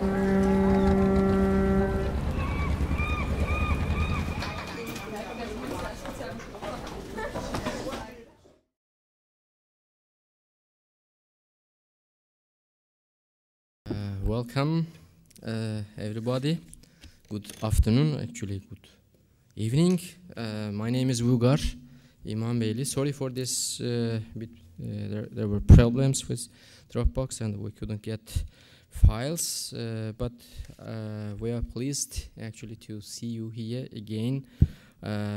Welcome, everybody. Good afternoon, actually good evening. My name is Vugar İmanbeyli. Sorry for this, there were problems with Dropbox and we couldn't get files, but we are pleased actually to see you here again.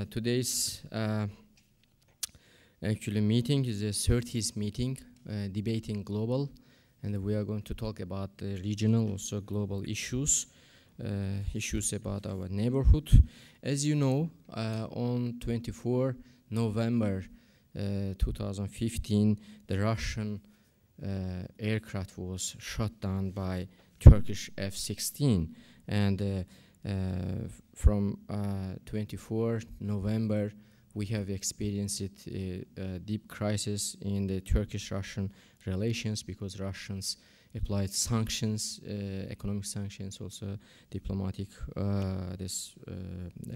Today's actually meeting is a 30th meeting, debating global, and we are going to talk about the regional, also global issues, issues about our neighborhood. As you know, on 24 November 2015, the Russian aircraft was shot down by Turkish F-16, and from 24 November, we have experienced a deep crisis in the Turkish-Russian relations because Russians applied sanctions, economic sanctions, also diplomatic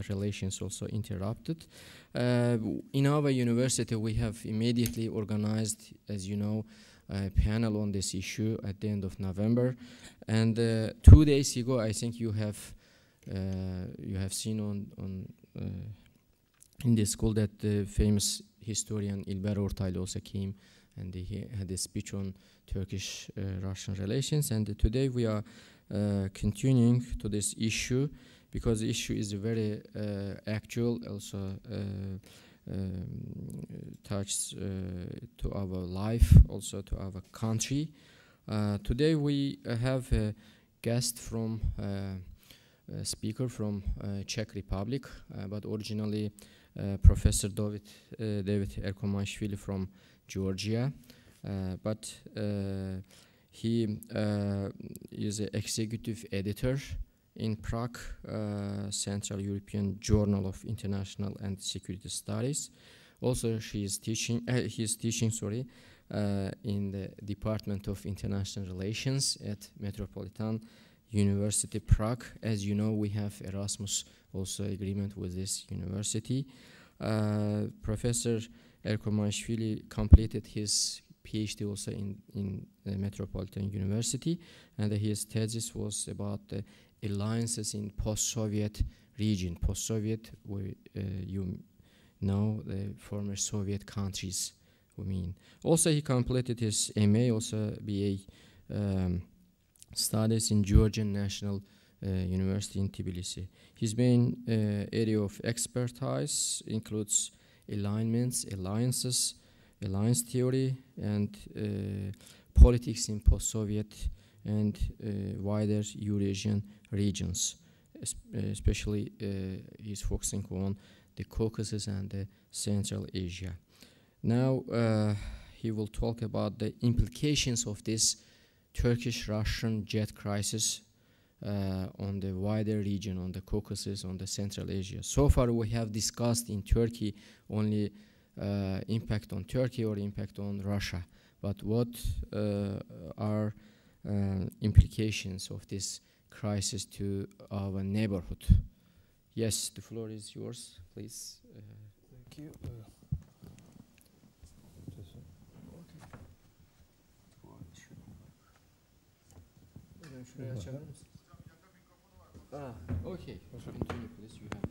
relations also interrupted. In our university, we have immediately organized, as you know, a panel on this issue at the end of November. And 2 days ago, I think you have seen on in the school that the famous historian İlber Ortaylı also came and he had a speech on Turkish-Russian relations. And today we are continuing to this issue because the issue is very actual, also touches to our life, also to our country. Today we have a guest from a speaker from Czech Republic, but originally Professor David Erkomaishvili from Georgia, but he is an executive editor in Prague, Central European Journal of International and Security Studies. Also, he is teaching in the Department of International Relations at Metropolitan University Prague. As you know, we have Erasmus also agreement with this university. Professor Erkomaishvili completed his PhD also in the Metropolitan University, and his thesis was about the alliances in post-Soviet region. Post-Soviet, you know, the former Soviet countries, we mean. Also, he completed his MA, also BA studies in Georgian National University in Tbilisi. His main area of expertise includes alignments, alliances, alliance theory, and politics in post-Soviet and wider Eurasian regions. Especially, he's focusing on the Caucasus and the Central Asia. Now, he will talk about the implications of this Turkish-Russian jet crisis on the wider region, on the Caucasus, on the Central Asia. So far, we have discussed in Turkey only impact on Turkey or impact on Russia. But what are implications of this crisis to our neighborhood? Yes, the floor is yours, please. Thank you. Okay. Continue, please. You have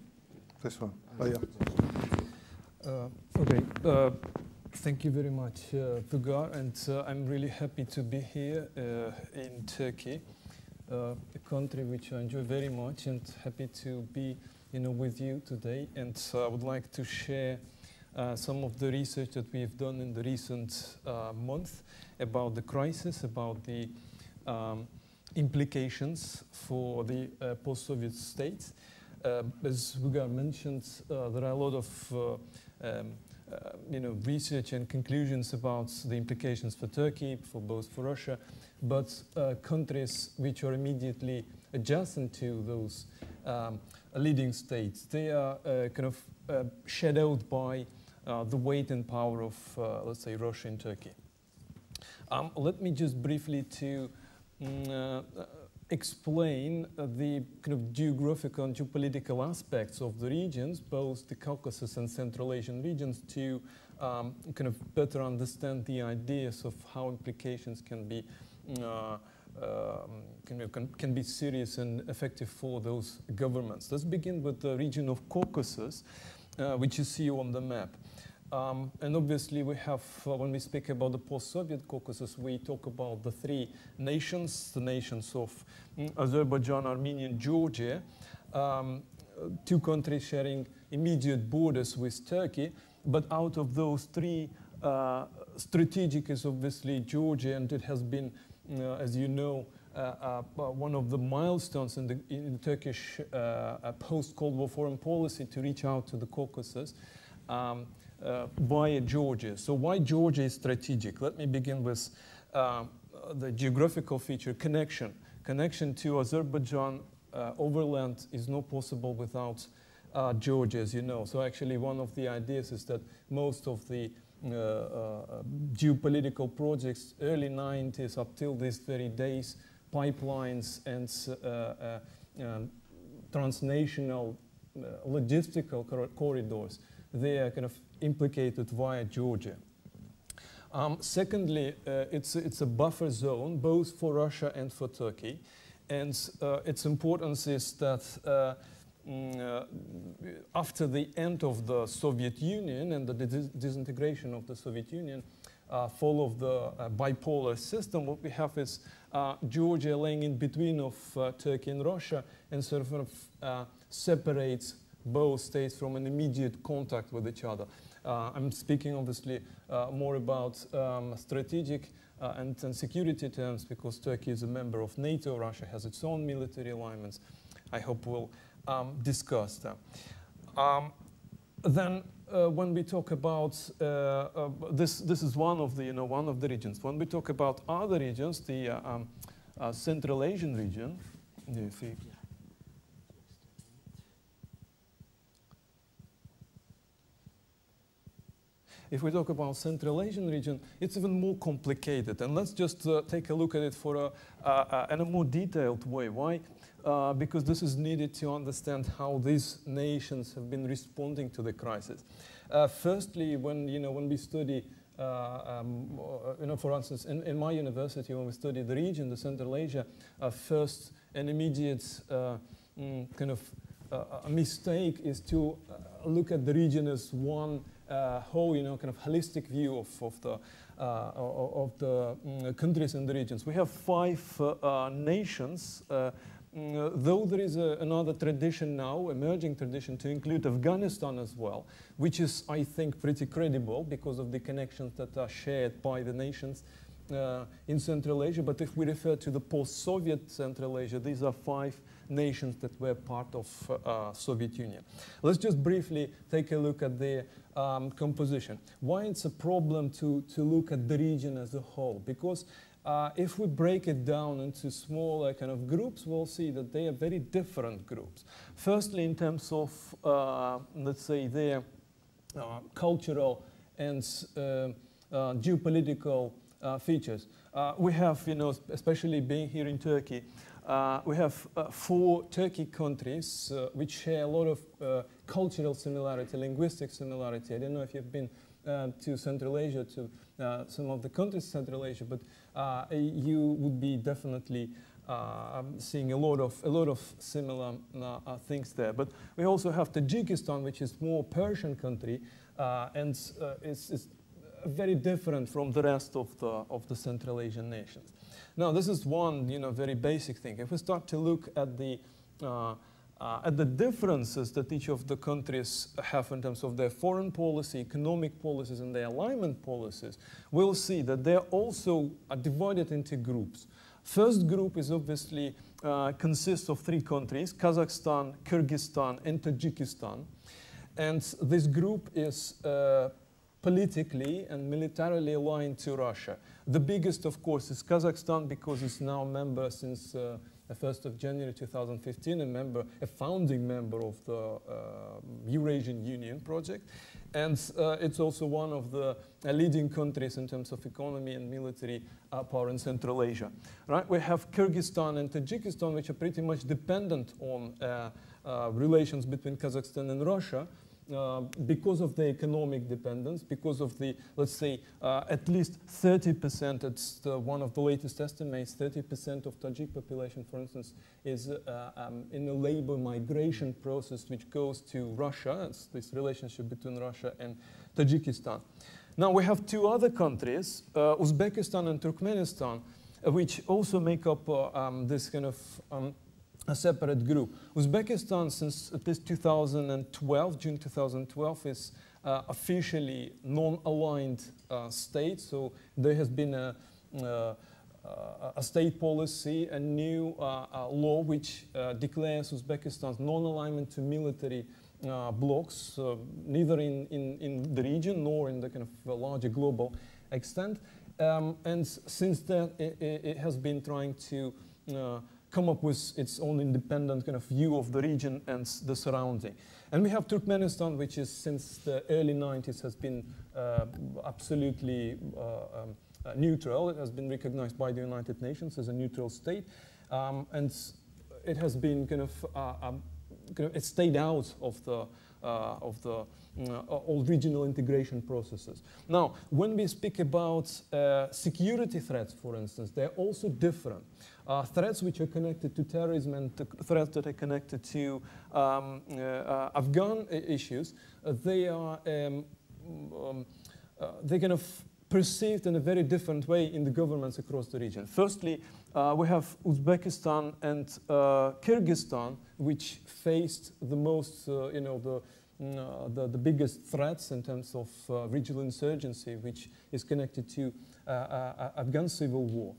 this one. Thank you very much, Vugar, and I'm really happy to be here in Turkey, a country which I enjoy very much, and happy to be, with you today. And I would like to share some of the research that we have done in the recent month about the crisis, about the implications for the post-Soviet states. As Vugar mentioned, there are a lot of research and conclusions about the implications for Turkey, for Russia, but countries which are immediately adjacent to those leading states, they are kind of shadowed by the weight and power of, let's say, Russia and Turkey. Let me just briefly to explain the kind of geographical and geopolitical aspects of the regions, both the Caucasus and Central Asian regions, to kind of better understand the ideas of how implications can be can be serious and effective for those governments. Let's begin with the region of Caucasus, which you see on the map. And obviously we have, when we speak about the post-Soviet Caucasus, we talk about the three nations, the nations of Azerbaijan, Armenia, and Georgia, two countries sharing immediate borders with Turkey. But out of those three, strategic is obviously Georgia, and it has been, as you know, one of the milestones in the Turkish post-Cold War foreign policy to reach out to the Caucasus via Georgia. So why Georgia is strategic? Let me begin with the geographical feature, connection. Connection to Azerbaijan overland is not possible without Georgia, as you know. So actually one of the ideas is that most of the geopolitical projects, early 90s up till these very days, pipelines and transnational logistical corridors, they are kind of implicated via Georgia. Secondly, it's a buffer zone both for Russia and for Turkey, and its importance is that after the end of the Soviet Union and the disintegration of the Soviet Union, fall of the bipolar system, what we have is Georgia laying in between of Turkey and Russia, and sort of separates both states from an immediate contact with each other. I'm speaking obviously more about strategic and security terms, because Turkey is a member of NATO, Russia has its own military alignments. I hope we'll discuss that. Then when we talk about this is one of the regions. When we talk about other regions, the Central Asian region, you see. If we talk about Central Asian region, it's even more complicated. And let's just take a look at it for in a more detailed way. Why? Because this is needed to understand how these nations have been responding to the crisis. Firstly, when we study, for instance, in my university, when we study the region, the Central Asia, first an immediate kind of a mistake is to look at the region as one whole, kind of holistic view of the countries and the regions. We have 5 nations. Though there is another tradition now, emerging tradition, to include Afghanistan as well, which is, I think, pretty credible because of the connections that are shared by the nations in Central Asia. But if we refer to the post-Soviet Central Asia, these are 5 nations that were part of Soviet Union. Let's just briefly take a look at their composition. Why it's a problem to look at the region as a whole? Because if we break it down into smaller kind of groups, we'll see that they are very different groups. Firstly, in terms of, let's say, their cultural and geopolitical features. We have, especially being here in Turkey, we have 4 Turkey countries which share a lot of cultural similarity, linguistic similarity. I don't know if you've been to Central Asia, to some of the countries in Central Asia, but you would be definitely seeing a lot of similar things there. But we also have Tajikistan, which is more Persian country, and it's very different from the rest of the Central Asian nations. Now, this is one very basic thing. If we start to look at the differences that each of the countries have in terms of their foreign policy, economic policies, and their alignment policies, we'll see that they're also divided into groups. First group is obviously consists of 3 countries: Kazakhstan, Kyrgyzstan, and Tajikistan. And this group is politically and militarily aligned to Russia. The biggest, of course, is Kazakhstan, because it's now a member since 1st of January 2015, a founding member of the Eurasian Union project. And it's also one of the leading countries in terms of economy and military power in Central Asia. Right? We have Kyrgyzstan and Tajikistan, which are pretty much dependent on relations between Kazakhstan and Russia. Because of the economic dependence, because of the, let's say, at least 30%, it's one of the latest estimates, 30% of Tajik population, for instance, is in a labor migration process which goes to Russia. It's this relationship between Russia and Tajikistan. Now we have two other countries, Uzbekistan and Turkmenistan, which also make up this kind of a separate group. Uzbekistan, since at least 2012, June 2012, is officially non-aligned state. So there has been a state policy, a new law which declares Uzbekistan's non-alignment to military blocs, neither in the region nor in the kind of larger global extent. And since then, it has been trying to come up with its own independent kind of view of the region and the surrounding. And we have Turkmenistan, which is since the early 90s has been absolutely neutral. It has been recognized by the United Nations as a neutral state. And it has been kind of, it stayed out of the all regional integration processes. Now, when we speak about security threats, for instance, they're also different. Threats which are connected to terrorism and threats that are connected to Afghan issues, they are they kind of perceived in a very different way in the governments across the region. Firstly, we have Uzbekistan and Kyrgyzstan, which faced the most, the biggest threats in terms of regional insurgency, which is connected to Afghan civil war.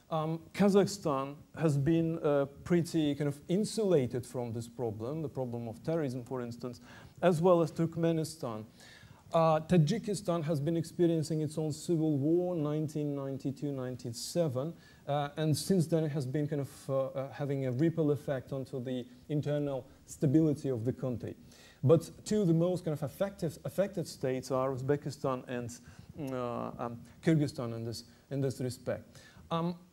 Kazakhstan has been pretty kind of insulated from this problem, the problem of terrorism, for instance, as well as Turkmenistan. Tajikistan has been experiencing its own civil war, 1992-97, and since then it has been kind of having a ripple effect onto the internal stability of the country. But two of the most kind of affected states are Uzbekistan and Kyrgyzstan in this respect.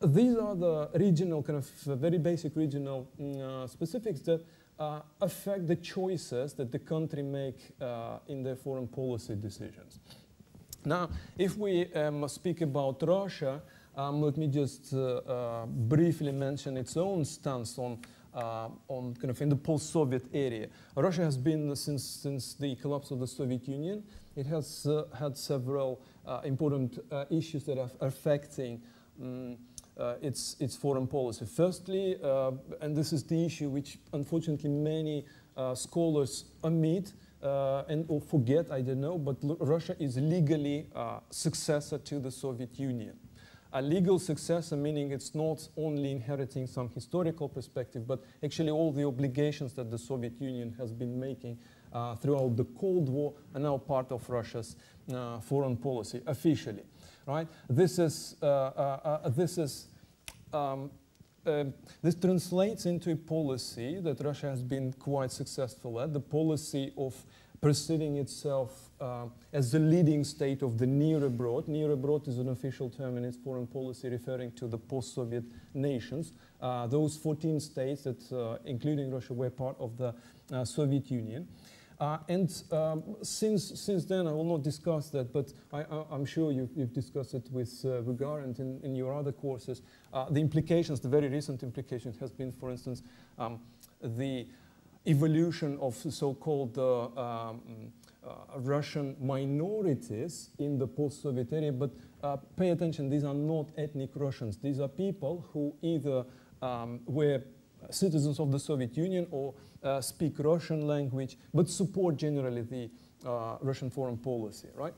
These are the regional kind of very basic regional specifics that affect the choices that the country make in their foreign policy decisions. Now, if we speak about Russia, let me just briefly mention its own stance on kind of in the post-Soviet area. Russia has been, since the collapse of the Soviet Union, it has had several important issues that are affecting its foreign policy. Firstly, and this is the issue which unfortunately many scholars omit or forget, I don't know, but Russia is legally successor to the Soviet Union. A legal successor, meaning it's not only inheriting some historical perspective, but actually all the obligations that the Soviet Union has been making throughout the Cold War are now part of Russia's foreign policy officially. Right? This translates into a policy that Russia has been quite successful at, the policy of perceiving itself as the leading state of the near abroad. Near abroad is an official term in its foreign policy referring to the post-Soviet nations. Those 14 states that, including Russia, were part of the Soviet Union. Since then, I will not discuss that, but I'm sure you've discussed it with Rugar and in your other courses. The implications, the very recent implications, has been, for instance, the evolution of so-called Russian minorities in the post-Soviet area. But pay attention, these are not ethnic Russians. These are people who either were citizens of the Soviet Union or speak Russian language, but support generally the Russian foreign policy, right?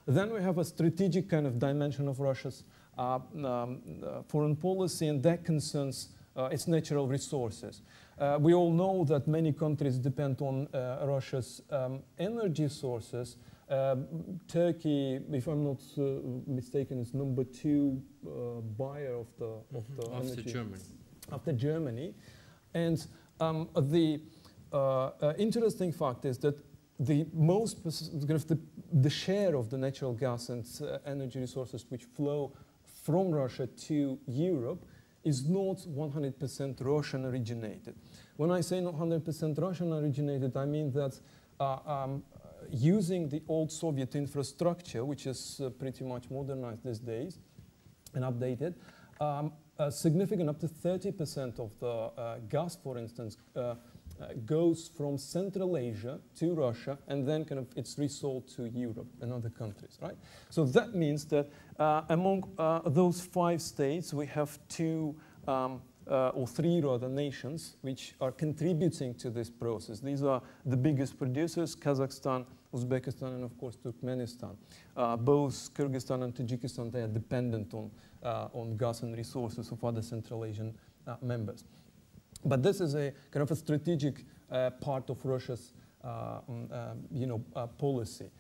Then we have a strategic kind of dimension of Russia's foreign policy, and that concerns its natural resources. We all know that many countries depend on Russia's energy sources. Turkey, if I'm not mistaken, is #2 buyer of the energy. After Germany. after Germany. And the interesting fact is that the share of the natural gas and energy resources which flow from Russia to Europe is not 100% Russian originated. When I say not 100% Russian originated, I mean that using the old Soviet infrastructure, which is pretty much modernized these days and updated, a significant, up to 30% of the gas, for instance, goes from Central Asia to Russia, and then kind of it's resold to Europe and other countries, right? So that means that among those 5 states, we have 2 or 3 rather nations which are contributing to this process. These are the biggest producers: Kazakhstan, Uzbekistan, and of course Turkmenistan. Both Kyrgyzstan and Tajikistan, they are dependent on gas and resources of other Central Asian members. But this is a kind of a strategic part of Russia's policy.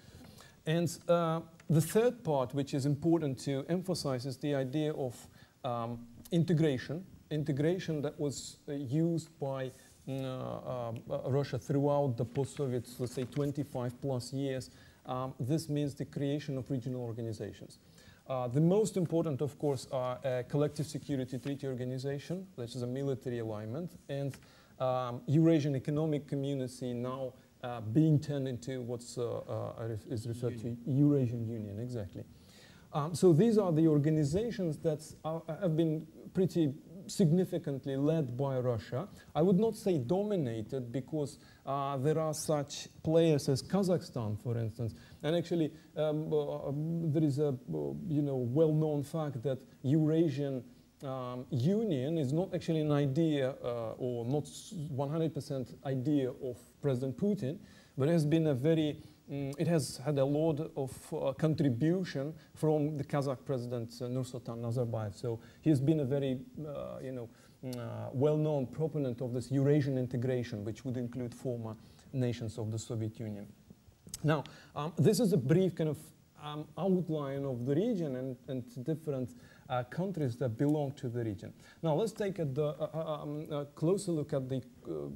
And the third part, which is important to emphasize, is the idea of integration that was used by Russia throughout the post-Soviet, let's say, 25 plus years. This means the creation of regional organizations. The most important, of course, are a collective security treaty organization, which is a military alignment, and Eurasian Economic Community, now being turned into what's is referred to Eurasian Union, exactly. So these are the organizations that have been pretty significantly led by Russia. I would not say dominated, because there are such players as Kazakhstan, for instance. And actually, there is a well-known fact that Eurasian Union is not actually an idea or not 100% idea of President Putin, but it has been a very it has had a lot of contribution from the Kazakh president Nursultan Nazarbayev. So he has been a very well-known proponent of this Eurasian integration, which would include former nations of the Soviet Union. Now, this is a brief kind of outline of the region and different countries that belong to the region. Now, let's take a closer look at the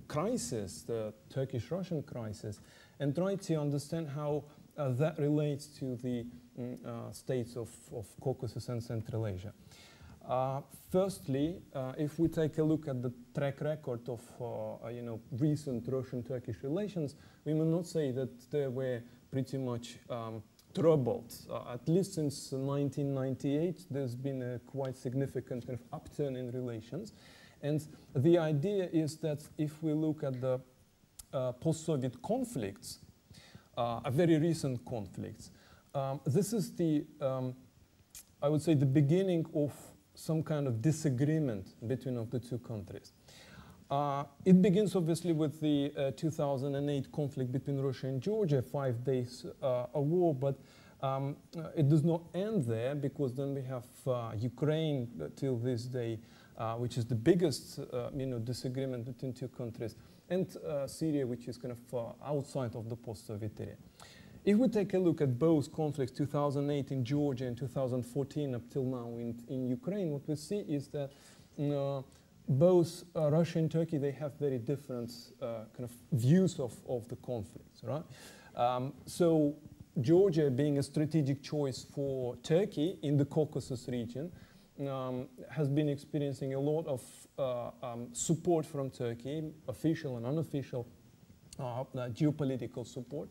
crisis, the Turkish-Russian crisis, and try to understand how that relates to the states of Caucasus and Central Asia. Firstly, if we take a look at the track record of recent Russian-Turkish relations, we may not say that they were pretty much troubled. At least since 1998, there's been a quite significant kind of upturn in relations. And the idea is that if we look at the post-Soviet conflicts, very recent conflicts, this is the, I would say, the beginning of some kind of disagreement between of the two countries. It begins obviously with the 2008 conflict between Russia and Georgia, 5 days a war, but it does not end there, because then we have Ukraine till this day, which is the biggest disagreement between two countries, and Syria, which is kind of outside of the post-Soviet area. If we take a look at both conflicts, 2008 in Georgia and 2014 up till now in Ukraine, what we see is that both Russia and Turkey, they have very different kind of views of the conflicts, right? So Georgia, being a strategic choice for Turkey in the Caucasus region, has been experiencing a lot of support from Turkey, official and unofficial geopolitical support.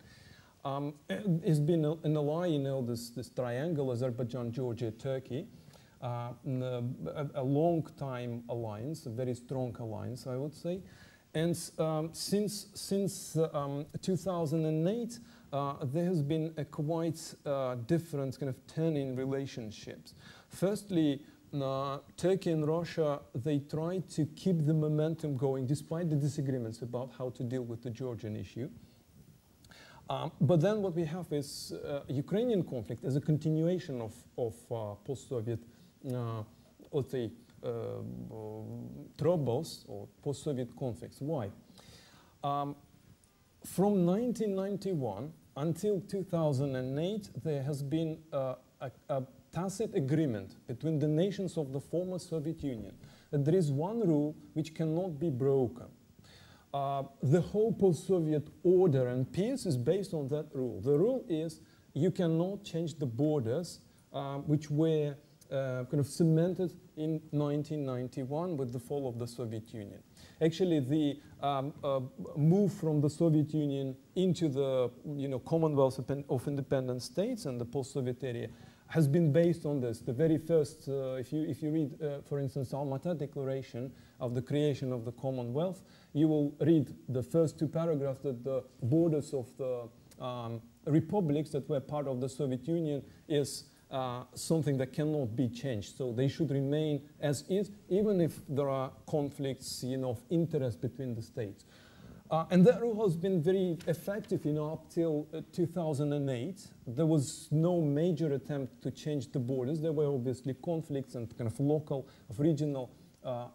It's been an ally, this triangle, Azerbaijan, Georgia, Turkey, a long-time alliance, a very strong alliance, I would say. And since 2008, there has been a quite different kind of turn in relationships. Firstly, Turkey and Russia, they tried to keep the momentum going despite the disagreements about how to deal with the Georgian issue. But then what we have is Ukrainian conflict as a continuation of post-Soviet, let's say, troubles or post-Soviet conflicts. Why? From 1991 until 2008, there has been a tacit agreement between the nations of the former Soviet Union that there is one rule which cannot be broken. The whole post-Soviet order and peace is based on that rule. The rule is you cannot change the borders which were kind of cemented in 1991 with the fall of the Soviet Union. Actually, the move from the Soviet Union into the Commonwealth of Independent States and the post-Soviet area has been based on this. The very first, if you read, for instance, Almaty Declaration of the creation of the Commonwealth, you will read the first two paragraphs that the borders of the republics that were part of the Soviet Union is something that cannot be changed. So they should remain as is, even if there are conflicts, of interest between the states. And that rule has been very effective, up till 2008. There was no major attempt to change the borders. There were obviously conflicts and kind of local, of regional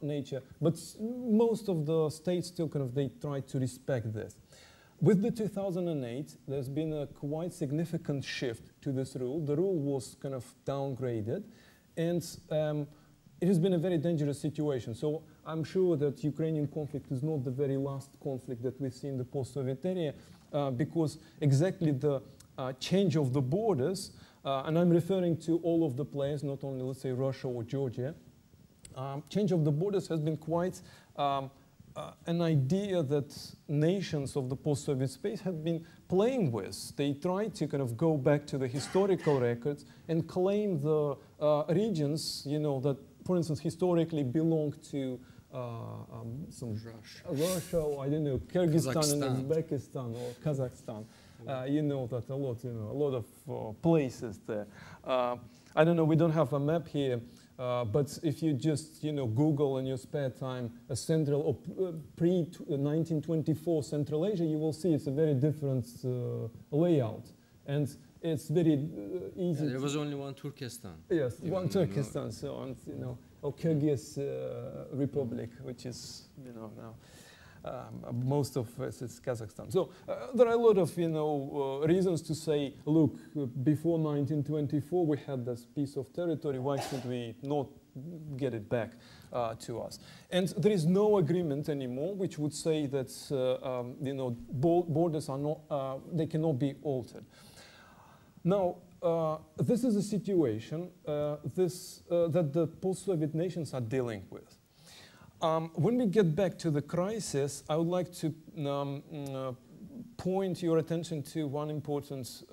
nature, but most of the states still they tried to respect this. With the 2008, there's been a quite significant shift to this rule. The rule was kind of downgraded, and it has been a very dangerous situation. So I'm sure that Ukrainian conflict is not the very last conflict that we see in the post-Soviet area, because exactly the change of the borders, and I'm referring to all of the players, not only, let's say, Russia or Georgia, change of the borders has been quite an idea that nations of the post-Soviet space have been playing with. They try to kind of go back to the historical records and claim the regions, that, for instance, historically belonged to some Russia, or I don't know, Kyrgyzstan and Uzbekistan or Kazakhstan. That a lot of places there. I don't know, we don't have a map here. But if you just Google in your spare time a central pre-1924 Central Asia, you will see it's a very different layout, and it's very easy. Yeah, there was only one Turkestan. Yes, one Turkestan. So or Kyrgyz Republic, which is now. Most of it's Kazakhstan. So there are a lot of reasons to say, look, before 1924 we had this piece of territory. Why should we not get it back to us? And there is no agreement anymore, which would say that borders are not they cannot be altered. Now this is a situation that the post-Soviet nations are dealing with. When we get back to the crisis, I would like to point your attention to one important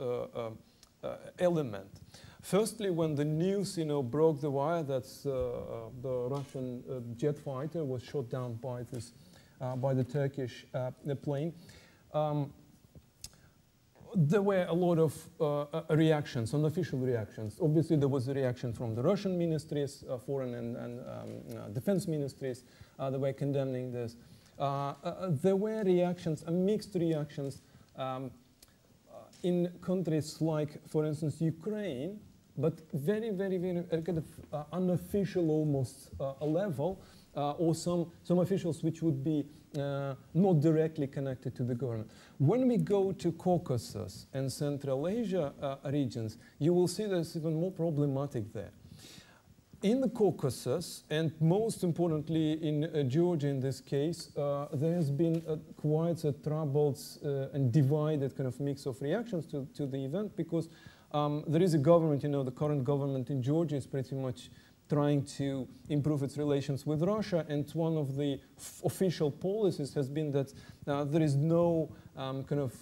element. Firstly, when the news broke the wire that the Russian jet fighter was shot down by the Turkish plane, there were a lot of reactions, unofficial reactions. Obviously, there was a reaction from the Russian ministries, foreign and defense ministries. They were condemning this. There were reactions, mixed reactions, in countries like, for instance, Ukraine, but very, very, very kind of unofficial almost level, or some officials which would be not directly connected to the government. When we go to Caucasus and Central Asia regions, you will see that it's even more problematic there. In the Caucasus, and most importantly in Georgia in this case, there has been quite a troubled and divided kind of mix of reactions to the event, because there is a government, the current government in Georgia is pretty much trying to improve its relations with Russia, and one of the official policies has been that there is no kind of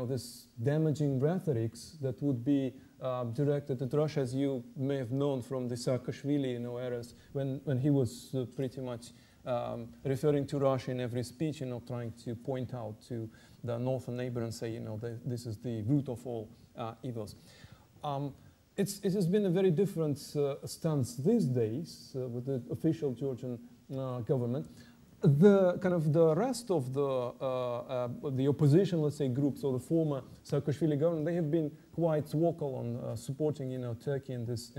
this damaging rhetorics that would be directed at Russia, as you may have known from the Saakashvili eras, when he was pretty much referring to Russia in every speech, trying to point out to the northern neighbor and say, this is the root of all evils. It has been a very different stance these days with the official Georgian government. The rest of the opposition, let's say, groups, or the former Saakashvili government, they have been quite vocal on supporting, Turkey in this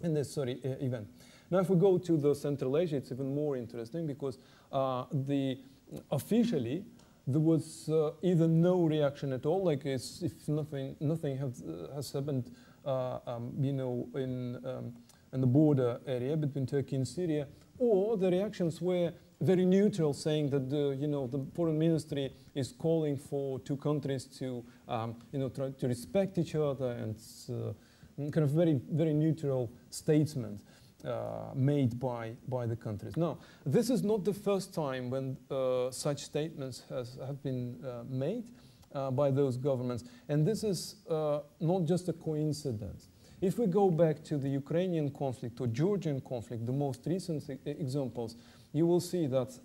event. Now, if we go to the Central Asia, it's even more interesting, because officially there was either no reaction at all, like if nothing has happened, in and the border area between Turkey and Syria, or the reactions were very neutral, saying that the foreign ministry is calling for two countries to try to respect each other, and kind of very, very neutral statement made by the countries. Now, this is not the first time when such statements have been made by those governments, and this is not just a coincidence. If we go back to the Ukrainian conflict or Georgian conflict, the most recent examples, you will see that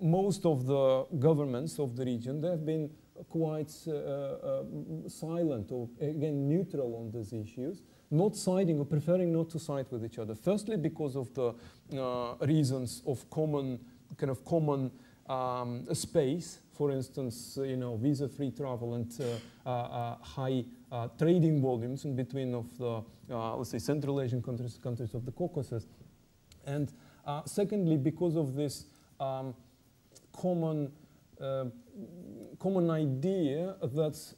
most of the governments of the region, they have been quite silent or, again, neutral on these issues, not siding or preferring not to side with each other. Firstly, because of the reasons of common space, for instance, visa-free travel and high trading volumes in between of the, let's say, Central Asian countries of the Caucasus. And secondly, because of this common idea that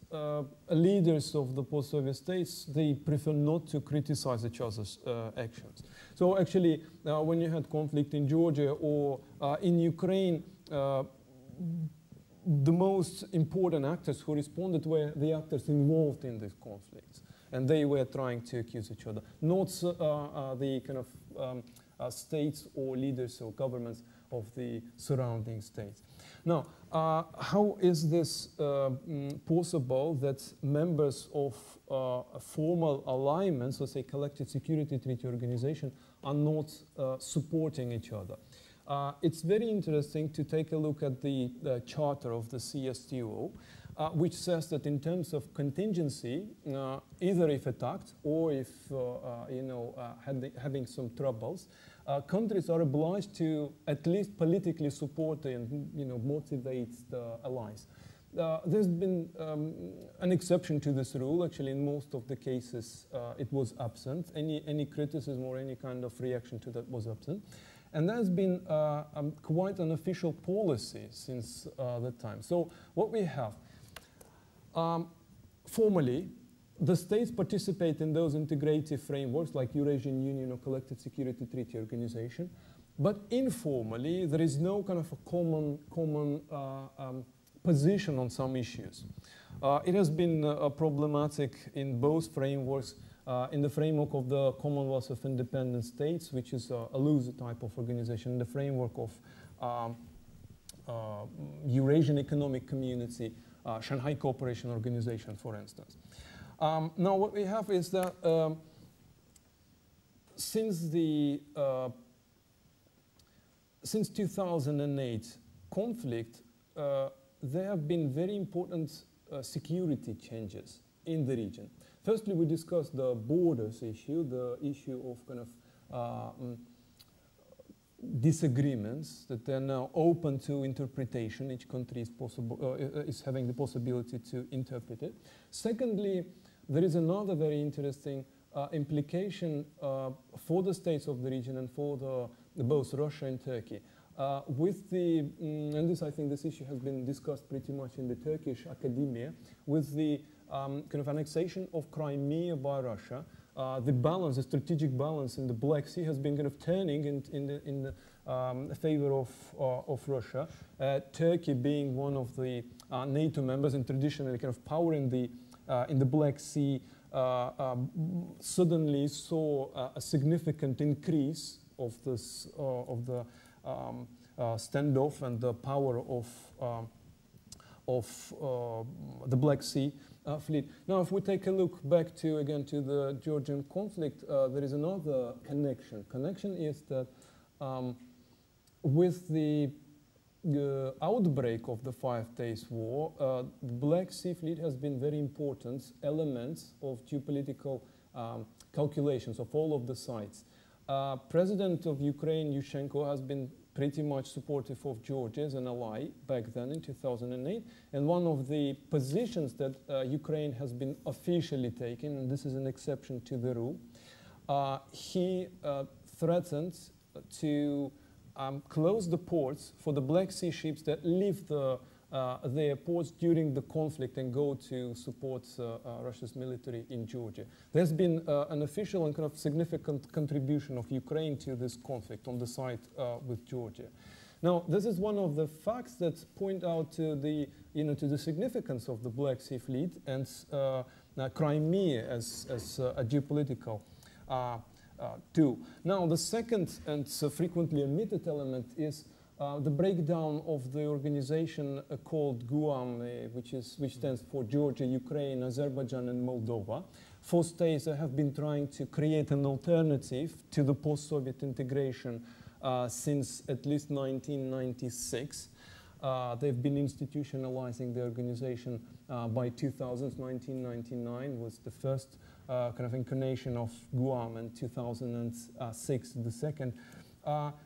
leaders of the post-Soviet states, they prefer not to criticize each other's actions. So actually, when you had conflict in Georgia or in Ukraine, the most important actors who responded were the actors involved in these conflicts. And they were trying to accuse each other, not the kind of states or leaders or governments of the surrounding states. Now, how is this possible that members of formal alignments, let's say Collective Security Treaty Organization, are not supporting each other? It's very interesting to take a look at the charter of the CSTO, which says that in terms of contingency, either if attacked or if having some troubles, countries are obliged to at least politically support and motivate the allies. There's been an exception to this rule. Actually, in most of the cases, it was absent. Any criticism or any kind of reaction to that was absent. And that's been quite an official policy since that time. So what we have, formally, the states participate in those integrative frameworks like Eurasian Union or Collective Security Treaty Organization. But informally, there is no kind of a common position on some issues. It has been problematic in both frameworks. In the framework of the Commonwealth of Independent States, which is a loose type of organization, in the framework of Eurasian Economic Community, Shanghai Cooperation Organization, for instance. Now, what we have is that since 2008 conflict, there have been very important security changes in the region. Firstly, we discussed the borders issue, the issue of kind of disagreements that they're now open to interpretation. Each country is having the possibility to interpret it. Secondly, there is another very interesting implication for the states of the region and for both Russia and Turkey. With the, and I think this issue has been discussed pretty much in the Turkish academia, with the kind of annexation of Crimea by Russia, the strategic balance in the Black Sea has been kind of turning in the favor of Russia. Turkey being one of the NATO members and traditionally kind of power in the Black Sea, suddenly saw a significant increase of this the standoff and the power of the Black Sea fleet. Now, if we take a look back again to the Georgian conflict, there is another connection. Connection is that with the outbreak of the 5 Days War, the Black Sea fleet has been very important elements of geopolitical calculations of all of the sides. President of Ukraine, Yushchenko, has been pretty much supportive of Georgia as an ally back then in 2008. And one of the positions that Ukraine has been officially taking, and this is an exception to the rule, he threatened to close the ports for the Black Sea ships that leave the their ports during the conflict and go to support Russia's military in Georgia. There's been an official and kind of significant contribution of Ukraine to this conflict on the side with Georgia. Now, this is one of the facts that point out to the, to the significance of the Black Sea Fleet and Crimea as a geopolitical tool. Now, the second and frequently omitted element is the breakdown of the organization called GUAM, which stands for Georgia, Ukraine, Azerbaijan, and Moldova. 4 states that have been trying to create an alternative to the post-Soviet integration since at least 1996. They've been institutionalizing the organization by 2000. 1999 was the first kind of incarnation of GUAM, and 2006 the second.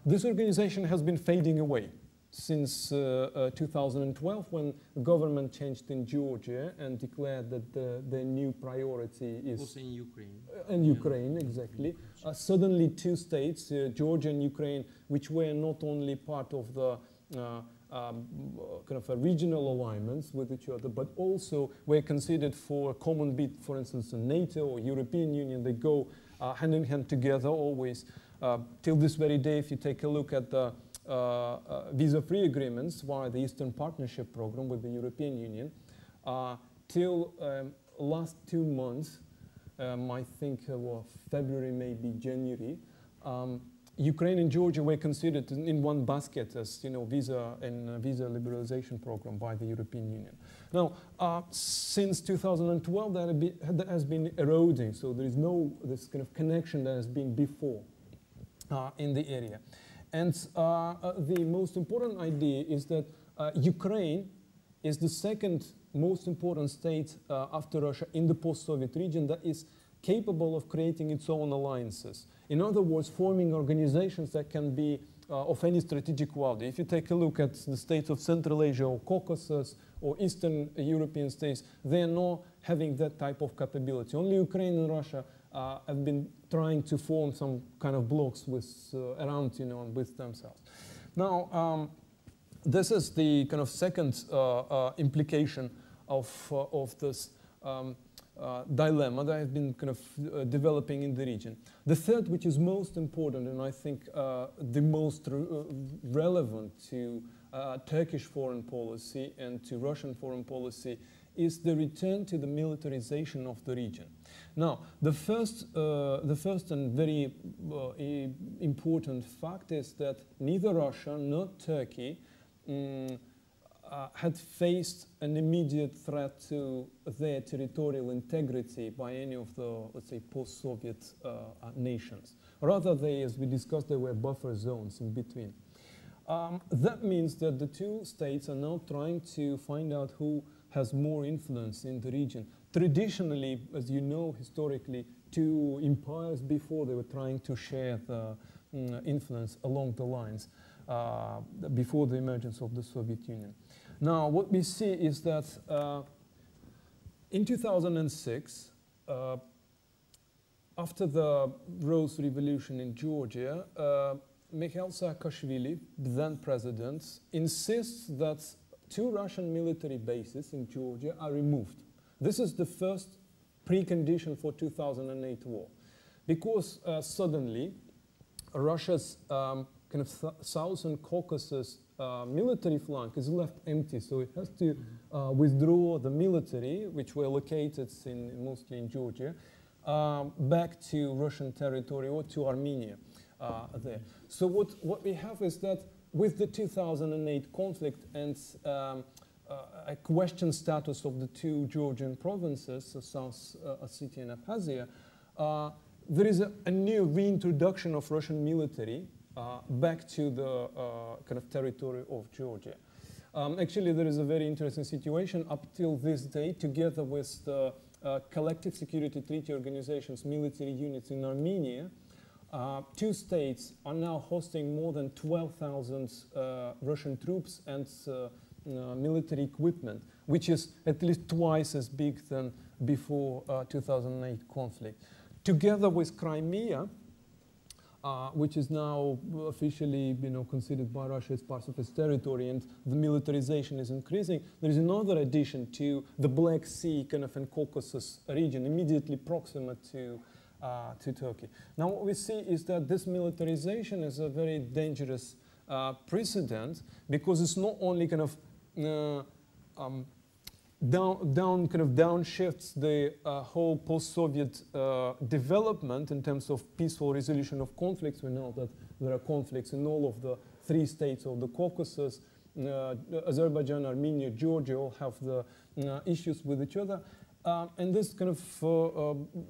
This organization has been fading away since 2012, when the government changed in Georgia and declared that the new priority is... Also in Ukraine. In Ukraine, exactly. Suddenly 2 states, Georgia and Ukraine, which were not only part of the kind of a regional alignments with each other, but also were considered for a common bid, for instance, in NATO or European Union. They go hand in hand together always. Till this very day, if you take a look at the visa-free agreements via the Eastern Partnership Program with the European Union, till last 2 months, I think February, maybe January, Ukraine and Georgia were considered in one basket as visa and visa liberalization program by the European Union. Now, since 2012, that has been eroding, so there is no this kind of connection that has been before in the area. And the most important idea is that Ukraine is the second most important state after Russia in the post-Soviet region that is capable of creating its own alliances. In other words, forming organizations that can be of any strategic value. If you take a look at the states of Central Asia or Caucasus or Eastern European states, they are not having that type of capability. Only Ukraine and Russia have been trying to form some kind of blocks with, around, with themselves. Now, this is the kind of second implication of this dilemma that has been kind of developing in the region. The third, which is most important, and I think the most relevant to Turkish foreign policy and to Russian foreign policy, is the return to the militarization of the region. Now, the first and very important fact is that neither Russia nor Turkey had faced an immediate threat to their territorial integrity by any of the, let's say, post-Soviet nations. Rather, they, as we discussed, there were buffer zones in between. That means that the 2 states are now trying to find out who has more influence in the region. Traditionally, as you know, historically, 2 empires before, they were trying to share the influence along the lines before the emergence of the Soviet Union. Now, what we see is that in 2006, after the Rose Revolution in Georgia, Mikhail Saakashvili, the then president, insists that 2 Russian military bases in Georgia are removed. This is the first precondition for 2008 war, because suddenly Russia's kind of southern Caucasus military flank is left empty, so it has to withdraw the military, which were located mostly in Georgia, back to Russian territory or to Armenia there. So what we have is that with the 2008 conflict and a question status of the 2 Georgian provinces, South Ossetia and Abkhazia, there is a new reintroduction of Russian military back to the kind of territory of Georgia. Actually, there is a very interesting situation up till this day, together with the Collective Security Treaty Organization's military units in Armenia. 2 states are now hosting more than 12,000 Russian troops and military equipment, which is at least twice as big than before 2008 conflict. Together with Crimea, which is now officially, considered by Russia as part of its territory, and the militarization is increasing. There is another addition to the Black Sea kind of and Caucasus region, immediately proximate to Turkey. Now, what we see is that this militarization is a very dangerous precedent, because it's not only kind of downshifts the whole post-Soviet development in terms of peaceful resolution of conflicts. We know that there are conflicts in all of the 3 states of the Caucasus. Azerbaijan, Armenia, Georgia all have the issues with each other. And this kind of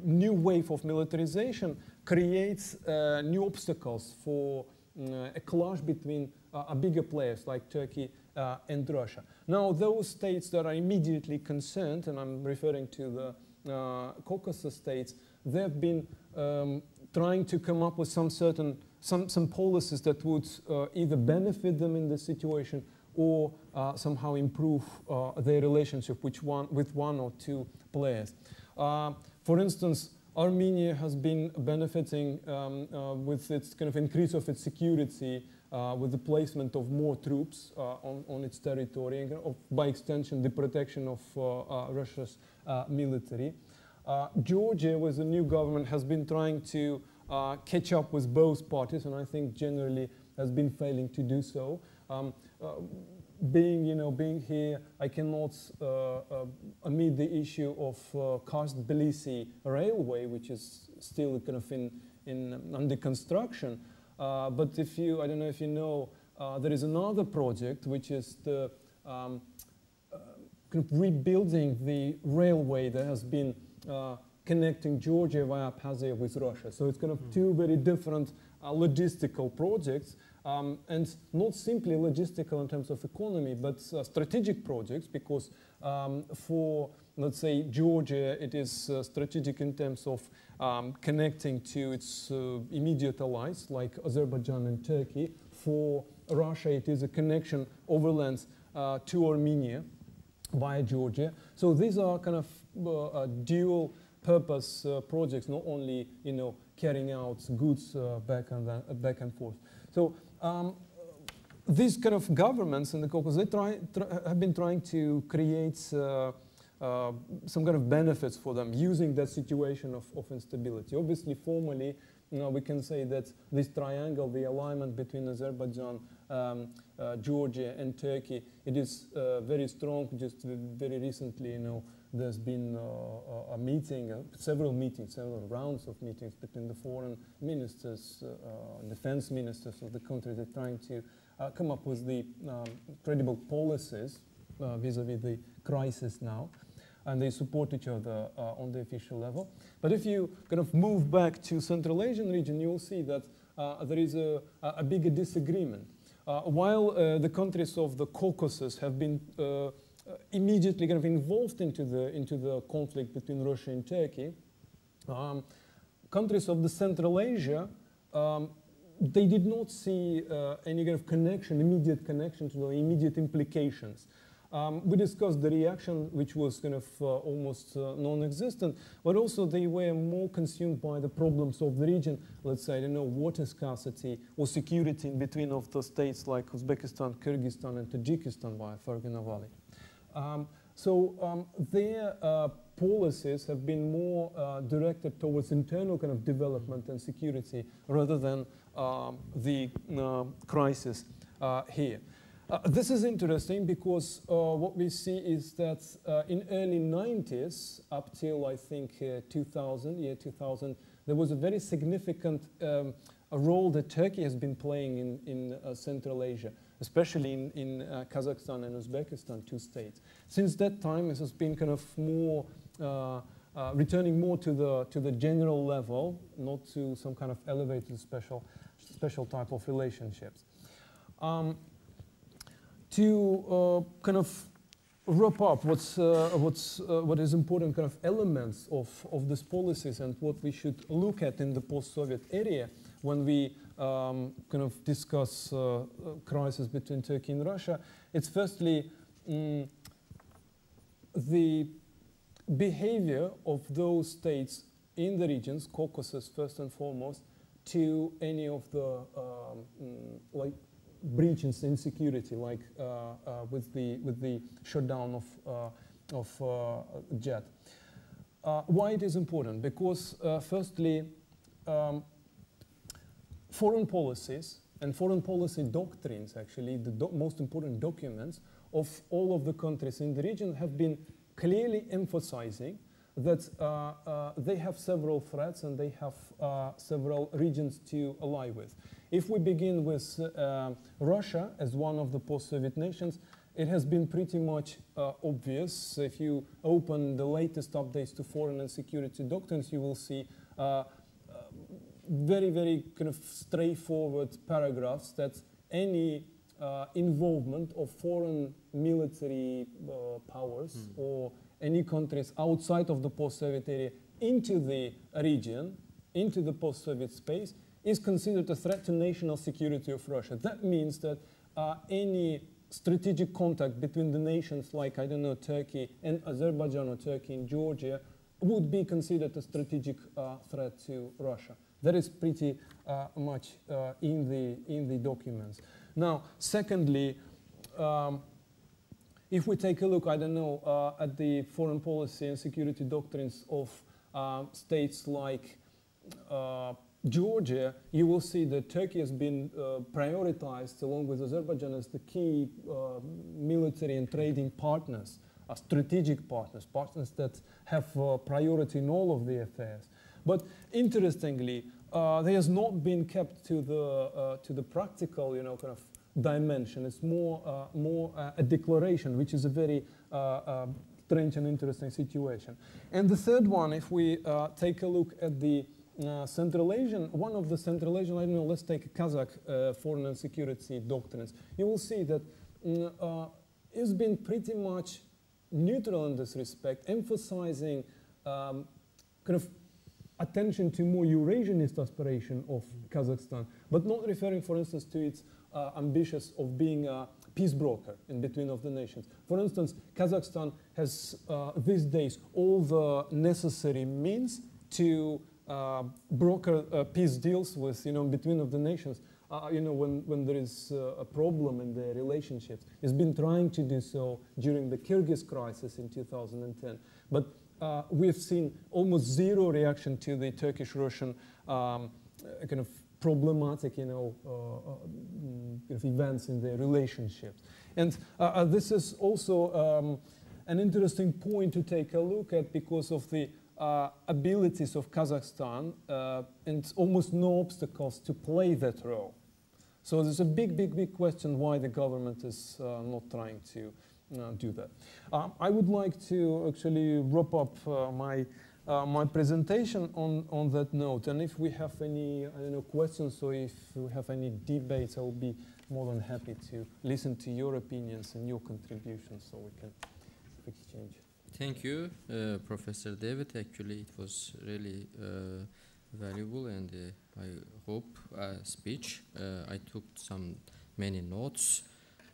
new wave of militarization creates new obstacles for a clash between bigger players like Turkey and Russia. Now, those states that are immediately concerned, and I'm referring to the Caucasus states, they've been trying to come up with some policies that would either benefit them in this situation or somehow improve their relationship with one or two players. For instance, Armenia has been benefiting with its kind of increase of its security with the placement of more troops on its territory, and by extension, the protection of Russia's military. Georgia, with the new government, has been trying to catch up with both parties, and I think generally has been failing to do so. Being here, I cannot omit the issue of Kars-Tbilisi railway, which is still kind of under construction. But I don't know if you know, there is another project which is the kind of rebuilding the railway that has been connecting Georgia via Abkhazia with Russia. So it's kind of two very different logistical projects. And not simply logistical in terms of economy, but strategic projects, because for, let's say, Georgia, it is strategic in terms of connecting to its immediate allies, like Azerbaijan and Turkey. For Russia, it is a connection overland to Armenia via Georgia. So these are kind of dual purpose projects, not only carrying out goods back and forth. So these kind of governments in the Caucasus, they have been trying to create some kind of benefits for them using that situation of instability. Obviously, formally, we can say that this triangle, the alignment between Azerbaijan, Georgia, and Turkey, it is very strong. Just very recently, there's been a meeting, several rounds of meetings between the foreign ministers, defense ministers of the country. They're trying to come up with the credible policies vis-a-vis the crisis now, and they support each other on the official level. But if you kind of move back to Central Asian region, you will see that there is a bigger disagreement. While the countries of the Caucasus have been immediately kind of involved into the conflict between Russia and Turkey, countries of the Central Asia, they did not see any kind of immediate connection to the immediate implications. We discussed the reaction, which was kind of almost non-existent, but also they were more consumed by the problems of the region. Let's say, I don't know, water scarcity or security in between of the states like Uzbekistan, Kyrgyzstan, and Tajikistan via Fergana Valley. Their policies have been more directed towards internal kind of development and security rather than the crisis here. This is interesting because what we see is that in early 90s, up till I think 2000, there was a very significant role that Turkey has been playing in Central Asia, especially in Kazakhstan and Uzbekistan, 2 states. Since that time, it has been kind of more returning more to the general level, not to some kind of elevated special type of relationships. To kind of wrap up what is important kind of elements of these policies and what we should look at in the post-Soviet area when we kind of discuss crisis between Turkey and Russia, it's firstly the behavior of those states in the regions, Caucasus first and foremost, to any of the like breaches in security, like with the shutdown of JET. Why it is important? Because firstly, foreign policies and foreign policy doctrines, actually, the most important documents of all of the countries in the region have been clearly emphasizing that they have several threats and they have several regions to ally with. If we begin with Russia as one of the post-Soviet nations, it has been pretty much obvious. If you open the latest updates to foreign and security doctrines, you will see very, very kind of straightforward paragraphs that any involvement of foreign military powers or any countries outside of the post-Soviet area into the region, into the post-Soviet space, is considered a threat to national security of Russia. That means that any strategic contact between the nations like, I don't know, Turkey and Azerbaijan or Turkey and Georgia would be considered a strategic threat to Russia. That is pretty much in the documents. Now, secondly, if we take a look, I don't know, at the foreign policy and security doctrines of states like Georgia, you will see that Turkey has been prioritized along with Azerbaijan as the key military and trading partners, strategic partners, partners that have priority in all of the affairs. But interestingly, there has not been kept to the practical, kind of dimension. It's more a declaration, which is a very strange and interesting situation. And the third one, if we take a look at the Central Asian, one of the Central Asian, I don't know, let's take Kazakh foreign and security doctrines. You will see that it's been pretty much neutral in this respect, emphasizing kind of attention to more Eurasianist aspiration of Kazakhstan, but not referring, for instance, to its ambitions of being a peace broker in between of the nations. For instance, Kazakhstan has these days all the necessary means to broker peace deals with, between of the nations. When there is a problem in their relationships. It's been trying to do so during the Kyrgyz crisis in 2010. But we've seen almost zero reaction to the Turkish-Russian kind of problematic, events in their relationships. And this is also an interesting point to take a look at because of the abilities of Kazakhstan and almost no obstacles to play that role. So there's a big question why the government is not trying to do that. I would like to actually wrap up my presentation on that note. And if we have any questions or if we have any debates, I will be more than happy to listen to your opinions and your contributions so we can exchange. Thank you, Professor David. Actually, it was really valuable and I hope speech. I took many notes.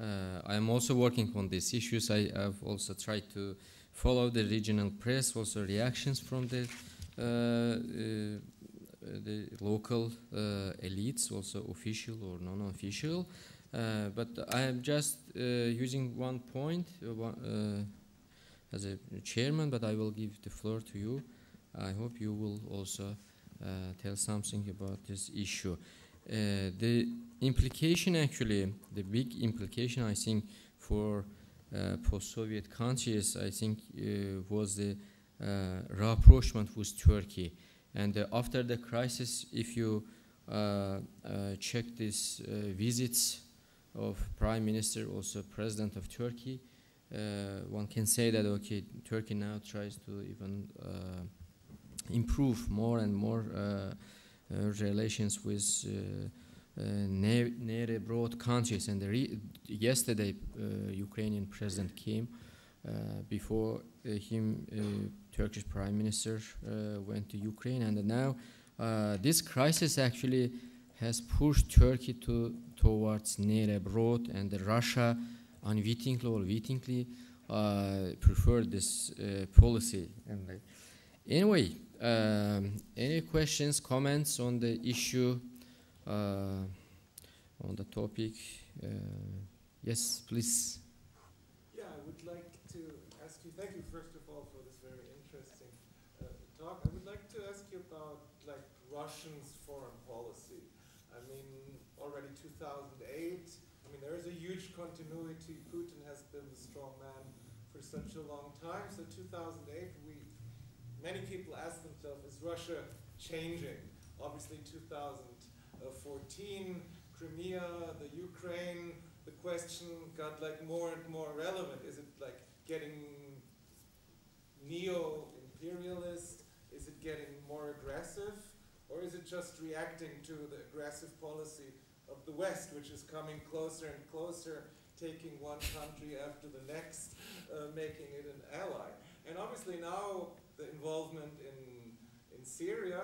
I am also working on these issues. I have also tried to follow the regional press, also reactions from the local elites, also official or non-official. But I am just using one point as a chairman, but I will give the floor to you. I hope you will also tell something about this issue. The implication, actually, the big implication, I think, for post-Soviet countries, I think, was the rapprochement with Turkey. And after the crisis, if you check these visits of Prime Minister, also President of Turkey, one can say that, okay, Turkey now tries to even improve more and more relations with near abroad countries. And yesterday, Ukrainian president came. Before him, Turkish Prime Minister went to Ukraine. And now this crisis actually has pushed Turkey towards near abroad, and Russia unwittingly or wittingly preferred this policy. And anyway, Any questions, comments on the issue, on the topic? Yes, please. Yeah, I would like to ask you, thank you first of all for this very interesting talk. I would like to ask you about like Russia's foreign policy. I mean, already 2008, I mean, there is a huge continuity. Putin has been the strong man for such a long time. So 2008, many people ask themselves, is Russia changing? Obviously 2014, Crimea, the Ukraine, the question got like more and more relevant. Is it like getting neo-imperialist? Is it getting more aggressive? Or is it just reacting to the aggressive policy of the West, which is coming closer and closer, taking one country after the next, making it an ally? And obviously now the involvement in Syria,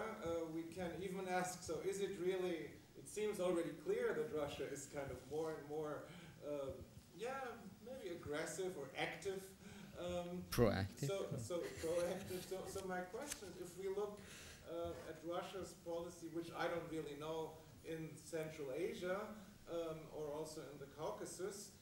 we can even ask, so is it really, it seems already clear that Russia is kind of more and more, maybe aggressive or active. Proactive. So proactive. So my question is, if we look at Russia's policy, which I don't really know, in Central Asia or also in the Caucasus,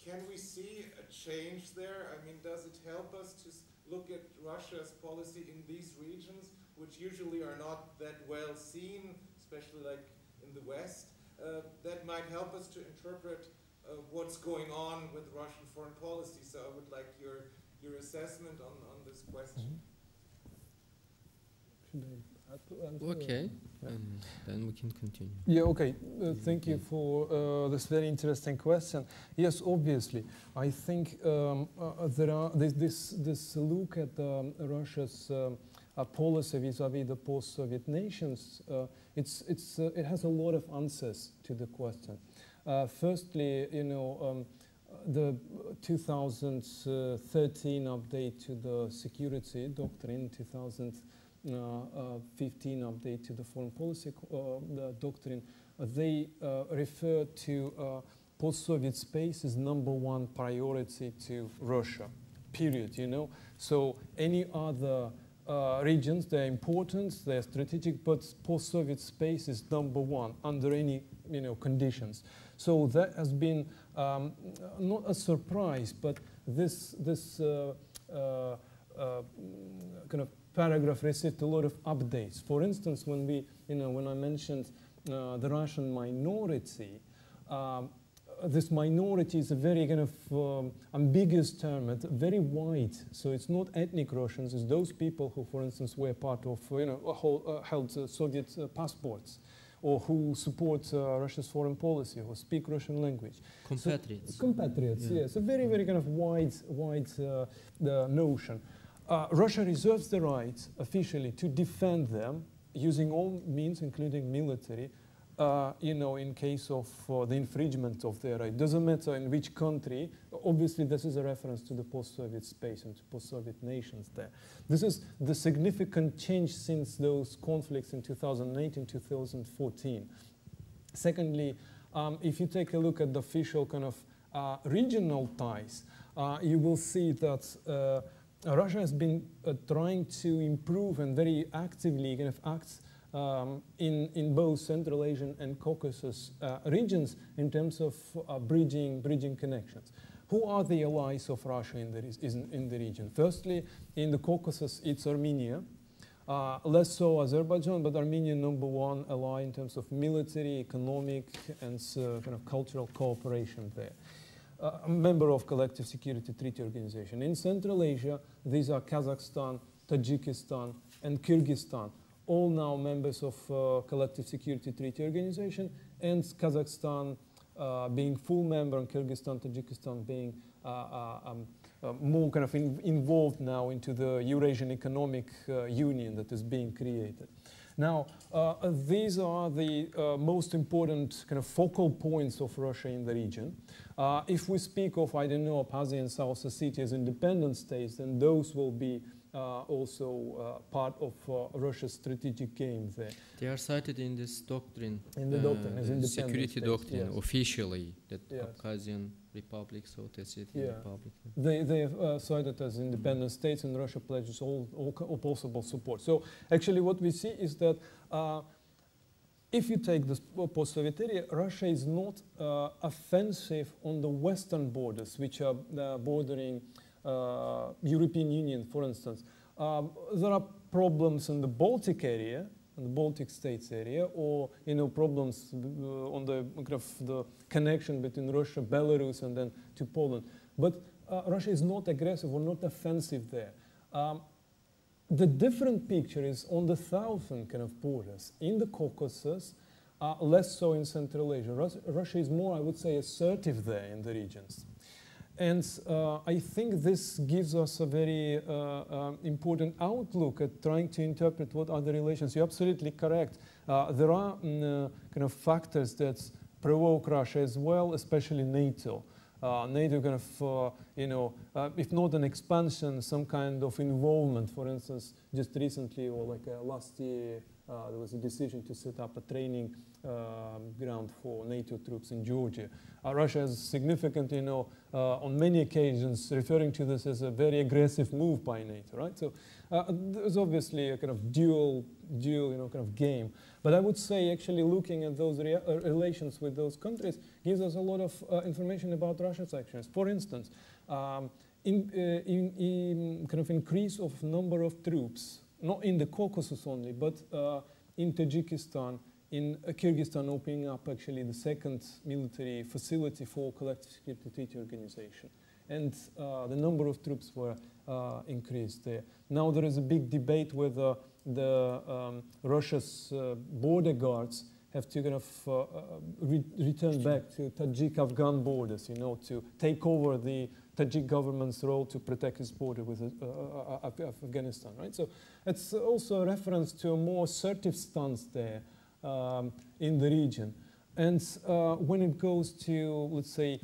can we see a change there? I mean, does it help us to look at Russia's policy in these regions, which usually are not that well seen, especially like in the West, that might help us to interpret what's going on with Russian foreign policy? So I would like your assessment on this question. Okay, and then we can continue. Yeah, okay. Thank you for this very interesting question. Yes, obviously. I think there are this look at Russia's policy vis-à-vis the post-Soviet nations. It has a lot of answers to the question. Firstly, the 2013 update to the security doctrine, 2015 update to the foreign policy doctrine, they refer to post-Soviet space as #1 priority to Russia, period, So any other regions, they're important, they're strategic, but post-Soviet space is #1 under any conditions. So that has been not a surprise, but this kind of paragraph received a lot of updates. For instance, when when I mentioned the Russian minority, this minority is a very kind of ambiguous term, it's very wide. So it's not ethnic Russians, it's those people who, for instance, were part of, held Soviet passports, or who support Russia's foreign policy, who speak Russian language. Compatriots. So, compatriots, yes. A very, very kind of wide notion. Russia reserves the right officially to defend them using all means, including military, in case of the infringement of their right. Doesn't matter in which country. Obviously, this is a reference to the post-Soviet space and to post-Soviet nations there. This is the significant change since those conflicts in 2008 and 2014. Secondly, if you take a look at the official kind of regional ties, you will see that Russia has been trying to improve and very actively kind of acts in both Central Asian and Caucasus regions in terms of bridging connections. Who are the allies of Russia in the region? Firstly, in the Caucasus, it's Armenia. Less so Azerbaijan, but Armenia #1 ally in terms of military, economic, and kind of cultural cooperation there. A member of Collective Security Treaty Organization. In Central Asia, these are Kazakhstan, Tajikistan, and Kyrgyzstan, all now members of Collective Security Treaty Organization, and Kazakhstan being full member, and Kyrgyzstan, Tajikistan being more kind of involved now into the Eurasian Economic Union that is being created. Now, these are the most important kind of focal points of Russia in the region. If we speak of, I don't know, Abkhazia and South Ossetia as independent states, then those will be also part of Russia's strategic game there. They are cited in this doctrine, In the doctrine, as independent security states, doctrine, yes. officially, that Yes. Abkhazian Republic, South Ossetia Yeah. Republic. They have cited as independent states, and Russia pledges all possible support. So actually what we see is that if you take the post-Soviet area, Russia is not offensive on the western borders, which are bordering European Union, for instance. There are problems in the Baltic area, in the Baltic states area, or problems on the connection between Russia, Belarus, and then to Poland. But Russia is not aggressive or not offensive there. The different picture is on the southern borders, in the Caucasus, less so in Central Asia. Russia is more, I would say, assertive there in the regions. And I think this gives us a very important outlook at trying to interpret what are the relations. You're absolutely correct. There are factors that provoke Russia as well, especially NATO. NATO if not an expansion, some kind of involvement. For instance, just recently or last year, there was a decision to set up a training ground for NATO troops in Georgia. Russia has significant, on many occasions, referring to this as a very aggressive move by NATO, right? So there's obviously a dual game. But I would say actually looking at those relations with those countries gives us a lot of information about Russia's actions. For instance, increase of number of troops, not in the Caucasus only, but in Tajikistan, in Kyrgyzstan opening up actually the second military facility for collective security treaty organization. And the number of troops were increased there. Now there is a big debate whether Russia's border guards have to return back to Tajik-Afghan borders, to take over the Tajik government's role to protect its border with Afghanistan, right? So it's also a reference to a more assertive stance there in the region. And when it goes to, let's say,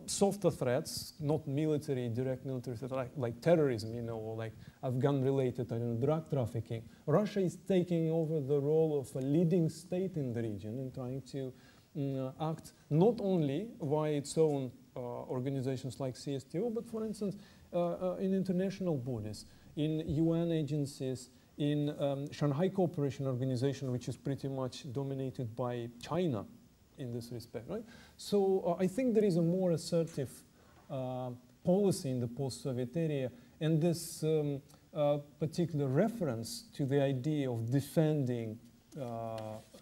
softer threats, not military, direct military threats, like terrorism, or like Afghan-related, drug trafficking, Russia is taking over the role of a leading state in the region and trying to act not only via its own organizations like CSTO, but for instance, in international bodies, in UN agencies, in Shanghai Cooperation Organization, which is pretty much dominated by China in this respect, right? So I think there is a more assertive policy in the post-Soviet area, and this particular reference to the idea of defending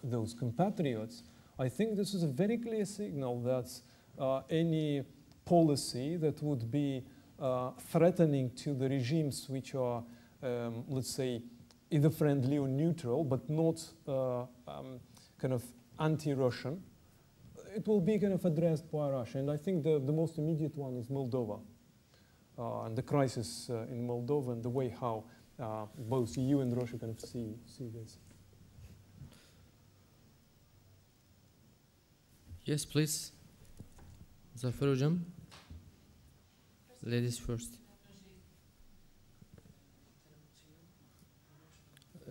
those compatriots, I think this is a very clear signal that any policy that would be threatening to the regimes which are, let's say, either friendly or neutral, but not anti-Russian, it will be addressed by Russia. And I think the most immediate one is Moldova, and the crisis in Moldova and the way how both EU and Russia see this. Yes, please. Zafer Hocam. Ladies first.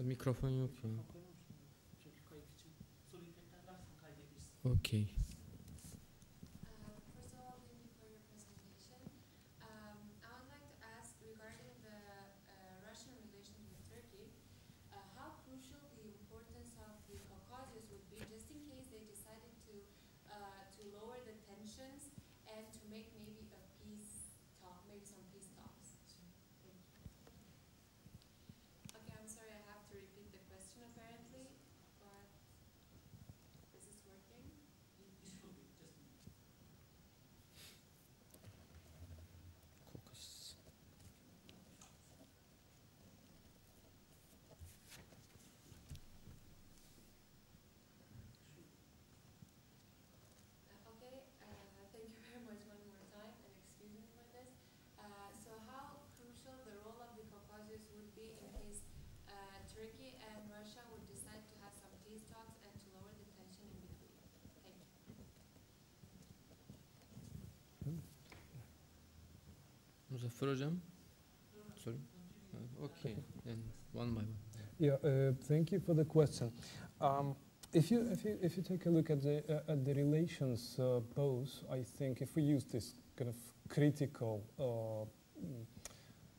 Mikrofon yok ya. Okay. First of all, thank you for your presentation. I would like to ask regarding the Russian relations with Turkey, how crucial the importance of the Caucasus would be, just in case they decided to lower the tensions and to make maybe a peace talk, maybe some peace talks. Thank you. Okay, I'm sorry, I have to repeat the question apparently, but is this working? Caucasus. Okay, thank you very much one more time, and excuse me for this. So how crucial the role of the Caucasus would be in case Turkey and Russia would decide to have some peace talks and to lower the tension in between? Thank you. Muzaffer Hocam. Sorry. Okay, and one by one. Yeah, thank you for the question. If you take a look at the relations, both, I think if we use this kind of critical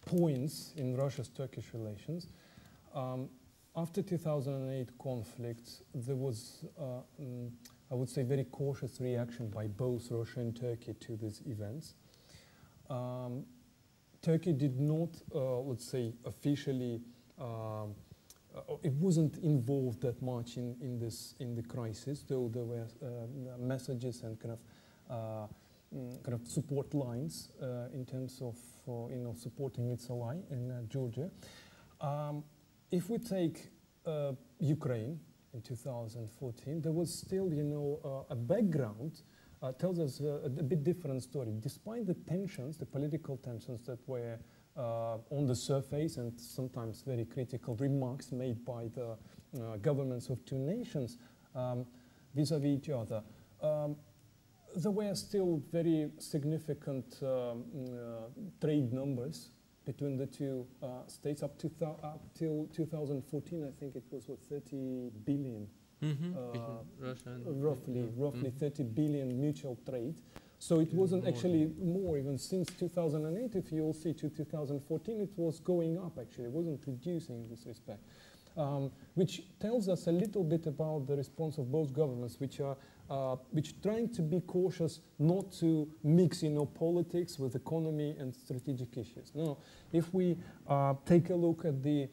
points in Russia's Turkish relations, after 2008 conflict, there was, I would say, very cautious reaction by both Russia and Turkey to these events. Turkey did not, let's say, officially, it wasn't involved that much in the crisis, though there were messages and kind of support lines in terms of supporting its ally in Georgia. If we take Ukraine in 2014, there was still a background. Tells us a bit different story. Despite the tensions, the political tensions that were on the surface and sometimes very critical remarks made by the governments of two nations vis-à-vis each other, there were still very significant trade numbers between the two states up till 2014. I think it was 30 billion. Russia and Roughly 30 billion mutual trade. So it wasn't actually more even since 2008. If you'll see to 2014, it was going up actually. It wasn't reducing in this respect, which tells us a little bit about the response of both governments, which trying to be cautious not to mix politics with economy and strategic issues. Now, if we take a look at the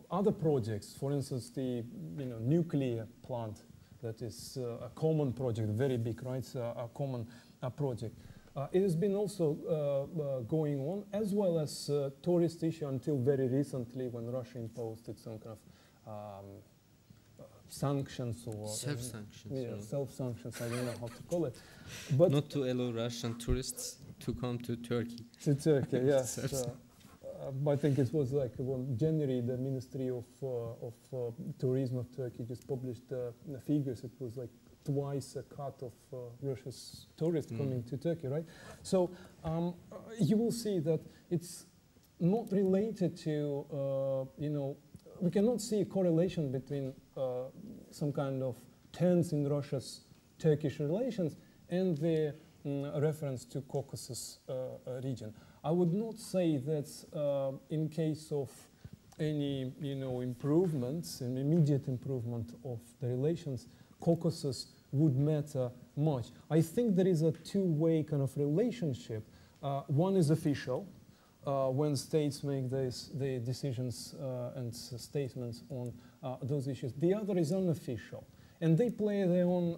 other projects, for instance, the nuclear plant, that is a common project, very big, right? It's a common project. It has been also going on, as well as tourist issue until very recently when Russia imposed its own kind of sanctions or self-sanctions. Yeah, self-sanctions. I don't know how to call it, but not to allow Russian tourists to come to Turkey. To Turkey, yes. I think it was like January, the Ministry of Tourism of Turkey just published the figures. It was like twice a cut of Russia's tourists coming to Turkey, right? So you will see that it's not related to, we cannot see a correlation between some kind of tense in Russia's Turkish relations and the reference to Caucasus region. I would not say that in case of any, improvements, an immediate improvement of the relations, Caucasus would matter much. I think there is a two-way kind of relationship. One is official, when states make the decisions and statements on those issues. The other is unofficial, and they play their own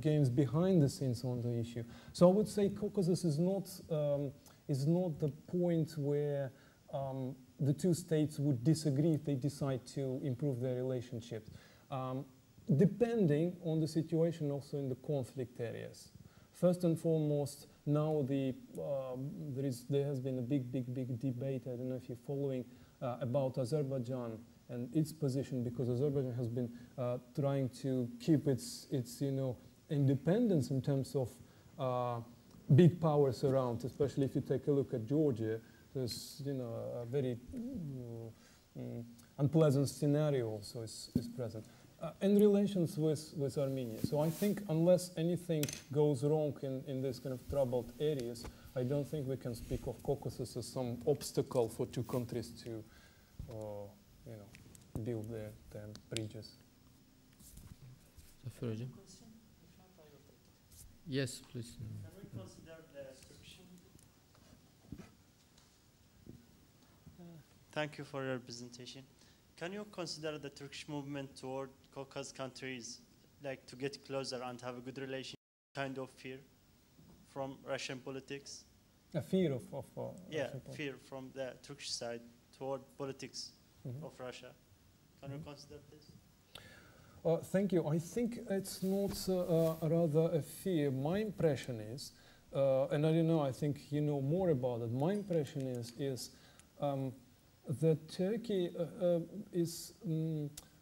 games behind the scenes on the issue. So I would say Caucasus is not the point where the two states would disagree if they decide to improve their relationships, depending on the situation also in the conflict areas. First and foremost, now there has been a big debate, I don't know if you're following, about Azerbaijan and its position, because Azerbaijan has been trying to keep its independence in terms of big powers around, especially if you take a look at Georgia. There's a very unpleasant scenario also is present. And relations with Armenia. So I think unless anything goes wrong in this kind of troubled areas, I don't think we can speak of Caucasus as some obstacle for two countries to build their bridges. Yes, please. Can we consider the Turkish? Thank you for your presentation. Can you consider the Turkish movement toward Caucasus countries, like to get closer and have a good relation, kind of fear from Russian politics? A fear of yeah, fear from the Turkish side toward politics of Russia. Can you consider this? Thank you. I think it's not rather a fear. My impression is, and I don't know, I think you know more about it. My impression is that Turkey is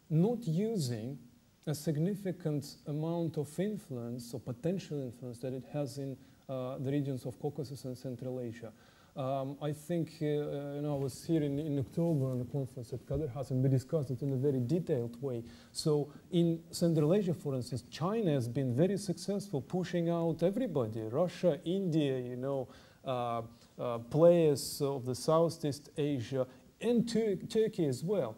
not using a significant amount of influence or potential influence that it has in the regions of Caucasus and Central Asia. I think, I was here in October on a conference at Kazakhstan, and we discussed it in a very detailed way. So in Central Asia, for instance, China has been very successful pushing out everybody, Russia, India, players of the Southeast Asia, and Turkey as well.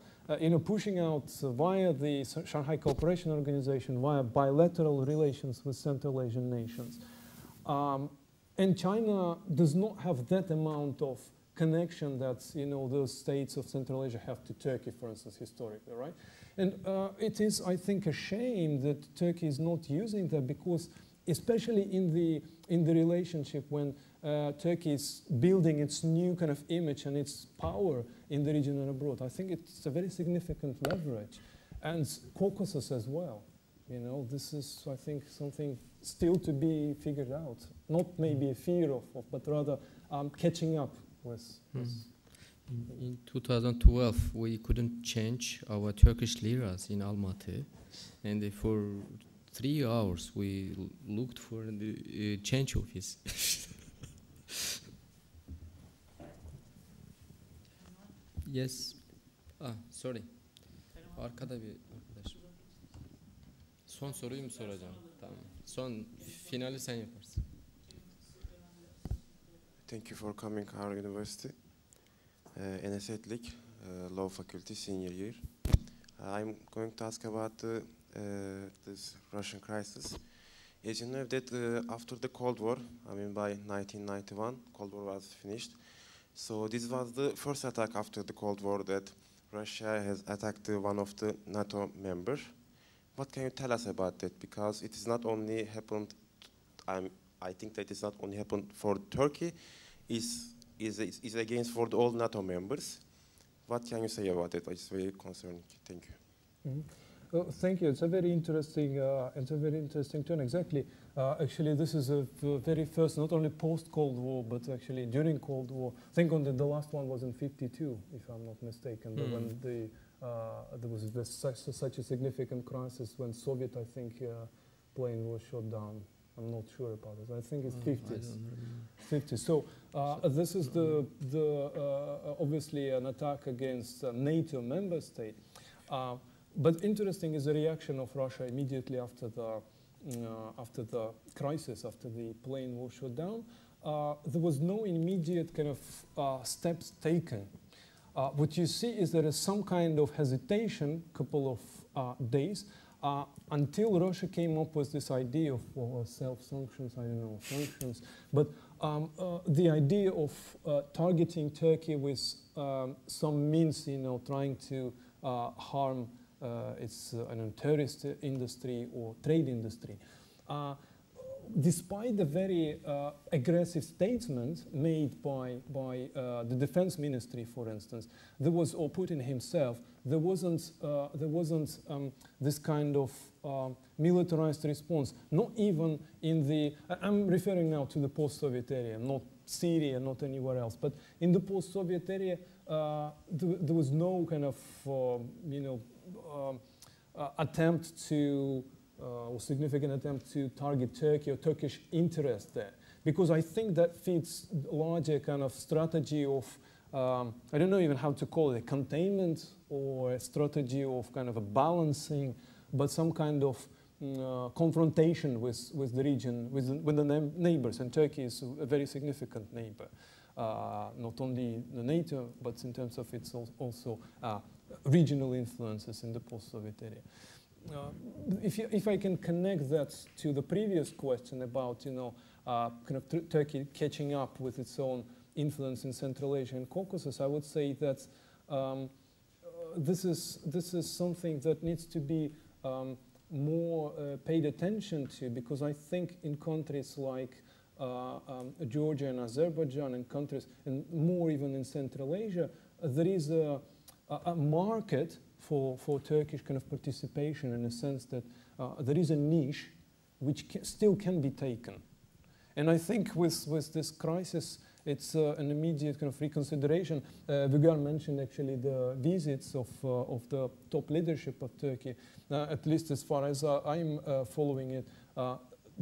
Pushing out via the Shanghai Cooperation Organization, via bilateral relations with Central Asian nations. And China does not have that amount of connection that those states of Central Asia have to Turkey, for instance, historically, right? And it is, I think, a shame that Turkey is not using that, because especially in the relationship when Turkey is building its new kind of image and its power in the region and abroad, I think it's a very significant leverage. And Caucasus as well. This is, I think, something still to be figured out. Not maybe a fear of but rather catching up with. In 2012, we couldn't change our Turkish liras in Almaty, and for 3 hours we looked for the change office. Yes. Sorry. Arkada bir arkadaş. Son soruyu mu soracağım? Tamam. Son finali sen yaparsın. Thank you for coming our university. Enes Etlik, Law Faculty, senior year. I'm going to ask about this Russian crisis. As you know that after the Cold War, by 1991, Cold War was finished. So this was the first attack after the Cold War that Russia has attacked one of the NATO members. What can you tell us about that? Because it is not only happened, I think that it's not only happened for Turkey, is against for all NATO members. What can you say about it? It's very concerning. Thank you. Mm-hmm. Thank you. It's a very interesting turn. Exactly. Actually, this is a very first, not only post-Cold War, but actually during Cold War. I think the last one was in '52, if I'm not mistaken, when there was such a significant crisis when Soviet, I think, plane was shot down. I'm not sure about it. I think it's 50s. 50s. So this is obviously an attack against a NATO member state. But interesting is the reaction of Russia immediately after the crisis, after the plane was shot down. There was no immediate kind of steps taken. What you see is there is some kind of hesitation, couple of days, until Russia came up with this idea of self-sanctions, I don't know, sanctions, but the idea of targeting Turkey with some means, trying to harm its terrorist industry or trade industry. Despite the very aggressive statement made by the defense ministry, for instance, there was, or Putin himself, there wasn't this kind of militarized response, not even in the, I'm referring now to the post-Soviet area, not Syria, not anywhere else, but in the post-Soviet area, there was no kind of, attempt to, or significant attempt to target Turkey or Turkish interest there. Because I think that fits larger kind of strategy of, I don't know even how to call it, containment or a strategy of kind of a balancing, but some kind of confrontation with the region, with the neighbors. And Turkey is a very significant neighbor. Not only the NATO, but in terms of its also regional influences in the post-Soviet area. If I can connect that to the previous question about, kind of Turkey catching up with its own influence in Central Asia and Caucasus, I would say that this is something that needs to be more paid attention to, because I think in countries like Georgia and Azerbaijan and countries, and more even in Central Asia, there is a market for Turkish kind of participation, in a sense that there is a niche which still can be taken. And I think with this crisis, it's an immediate kind of reconsideration. Vügar mentioned actually the visits of the top leadership of Turkey, at least as far as I'm following it.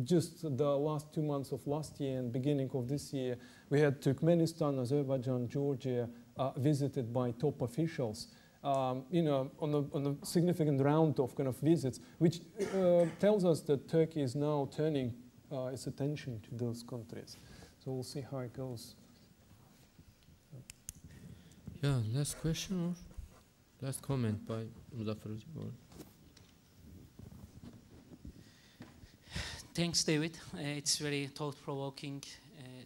just the last 2 months of last year and beginning of this year, we had Turkmenistan, Azerbaijan, Georgia visited by top officials. You know, on a significant round of kind of visits, which tells us that Turkey is now turning its attention to those countries. So we'll see how it goes. Yeah, last question or last comment by Muzaffer. Thanks, David. It's very thought-provoking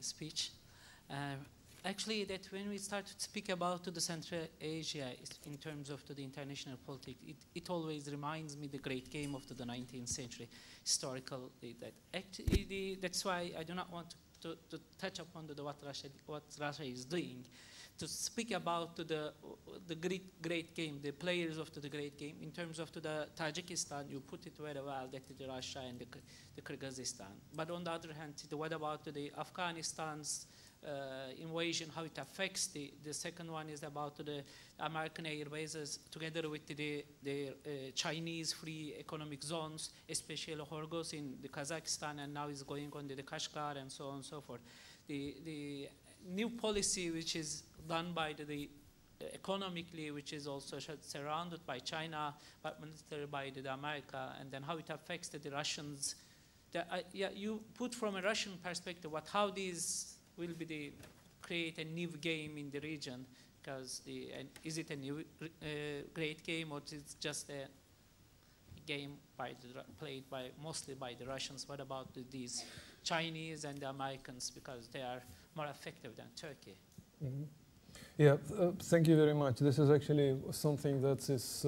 speech. Actually, that when we start to speak about the Central Asia in terms of the international politics, it always reminds me the great game of the 19th century, historical. That's why I do not want to touch upon what Russia is doing. To speak about the great game, the players of the great game, in terms of the Tajikistan, you put it very well, that is Russia and the Kyrgyzstan. But on the other hand, what about the Afghanistan's invasion, how it affects the second one is about the American air bases together with the Chinese free economic zones, especially Horgoz in the Kazakhstan, and now is going on the Kashgar and so on and so forth. The new policy which is done by the economically, which is also surrounded by China, but militarily by the America, and then how it affects the Russians. Yeah, you put from a Russian perspective how these will be create a new game in the region, because is it a new great game, or is it just a game played mostly by the Russians? What about these Chinese and the Americans, because they are more effective than Turkey? Mm-hmm. Yeah, thank you very much. This is actually something that is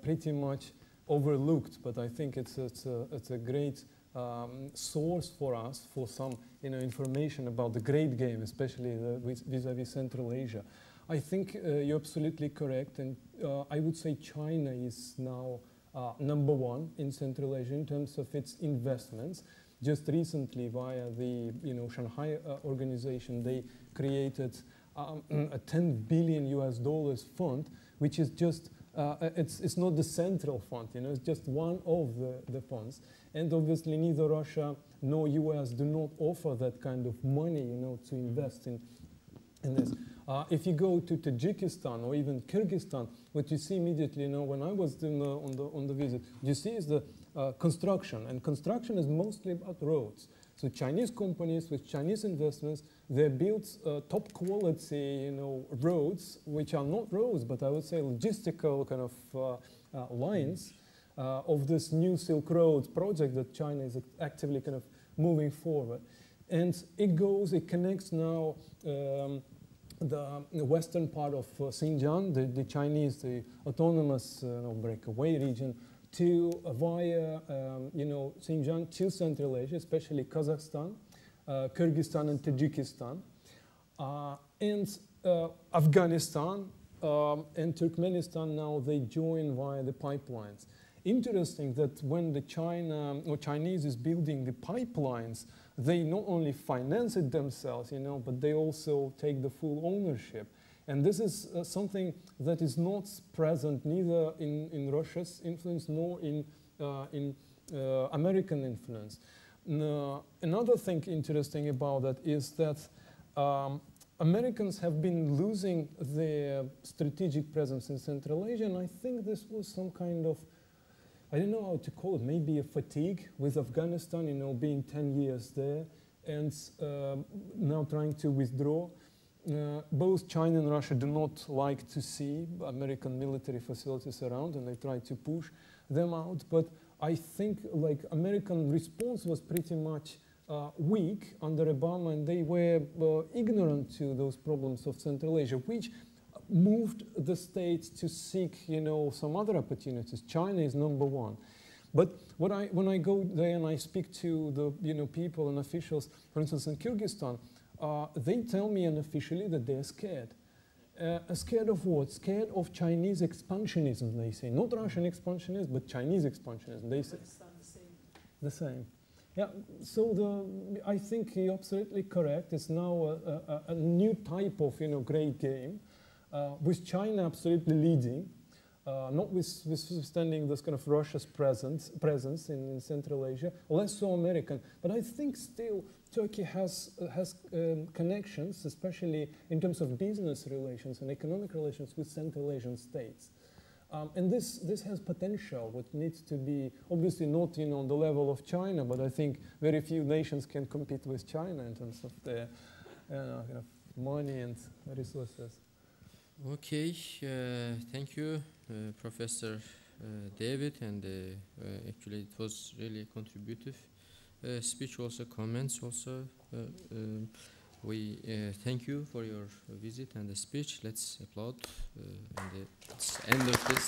pretty much overlooked, but I think it's a great source for us for some information about the great game, especially vis-a-vis Central Asia. I think you're absolutely correct, and I would say China is now #1 in Central Asia in terms of its investments. Just recently, via the Shanghai organization, they created a $10 billion fund, which is just it's not the central fund, it's just one of the funds. And obviously, neither Russia nor US do not offer that kind of money, to invest in this. If you go to Tajikistan or even Kyrgyzstan, what you see immediately, when I was on the visit, you see is the construction, and construction is mostly about roads. So Chinese companies with Chinese investments, they built top quality, roads, which are not roads, but I would say logistical kind of lines of this new Silk Road project that China is actively kind of moving forward. And it connects now the western part of Xinjiang, the Chinese, the autonomous breakaway region, to via Xinjiang to Central Asia, especially Kazakhstan, Kyrgyzstan and Tajikistan, and Afghanistan and Turkmenistan. Now they join via the pipelines. Interesting that when the Chinese is building the pipelines, they not only finance it themselves, but they also take the full ownership. And this is something that is not present neither in Russia's influence nor in American influence. Another thing interesting about that is that Americans have been losing their strategic presence in Central Asia, and I think this was some kind of, I don't know how to call it, maybe a fatigue with Afghanistan, being 10 years there, and now trying to withdraw. Both China and Russia do not like to see American military facilities around, and they try to push them out. But I think American response was pretty much weak under Obama, and they were ignorant to those problems of Central Asia, which moved the states to seek, some other opportunities. China is #1. But when I go there and I speak to the people and officials, for instance, in Kyrgyzstan, they tell me unofficially that they're scared. Scared of what? Scared of Chinese expansionism, they say. Not Russian expansionism, but Chinese expansionism. They say the same. Yeah, so I think you're absolutely correct. It's now a new type of great game, with China absolutely leading. notwithstanding this kind of Russia's presence in Central Asia, less so American. But I think still Turkey has connections, especially in terms of business relations and economic relations with Central Asian states. And this has potential, what needs to be, obviously not on the level of China, but I think very few nations can compete with China in terms of their kind of money and resources. Okay, thank you, Professor David, and actually it was really contributive speech, also comments also. We thank you for your visit and the speech. Let's applaud. And it's end of this.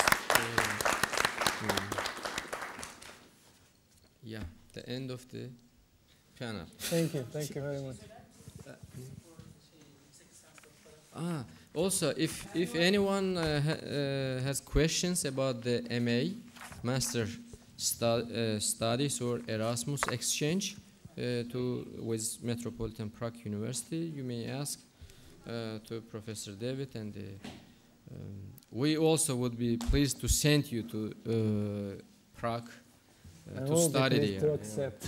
Yeah, the end of the panel. Thank you very much. Also, if anyone has questions about the MA, Master Studies or Erasmus exchange with Metropolitan Prague University, you may ask to Professor David, and we also would be pleased to send you to Prague to study there. To accept.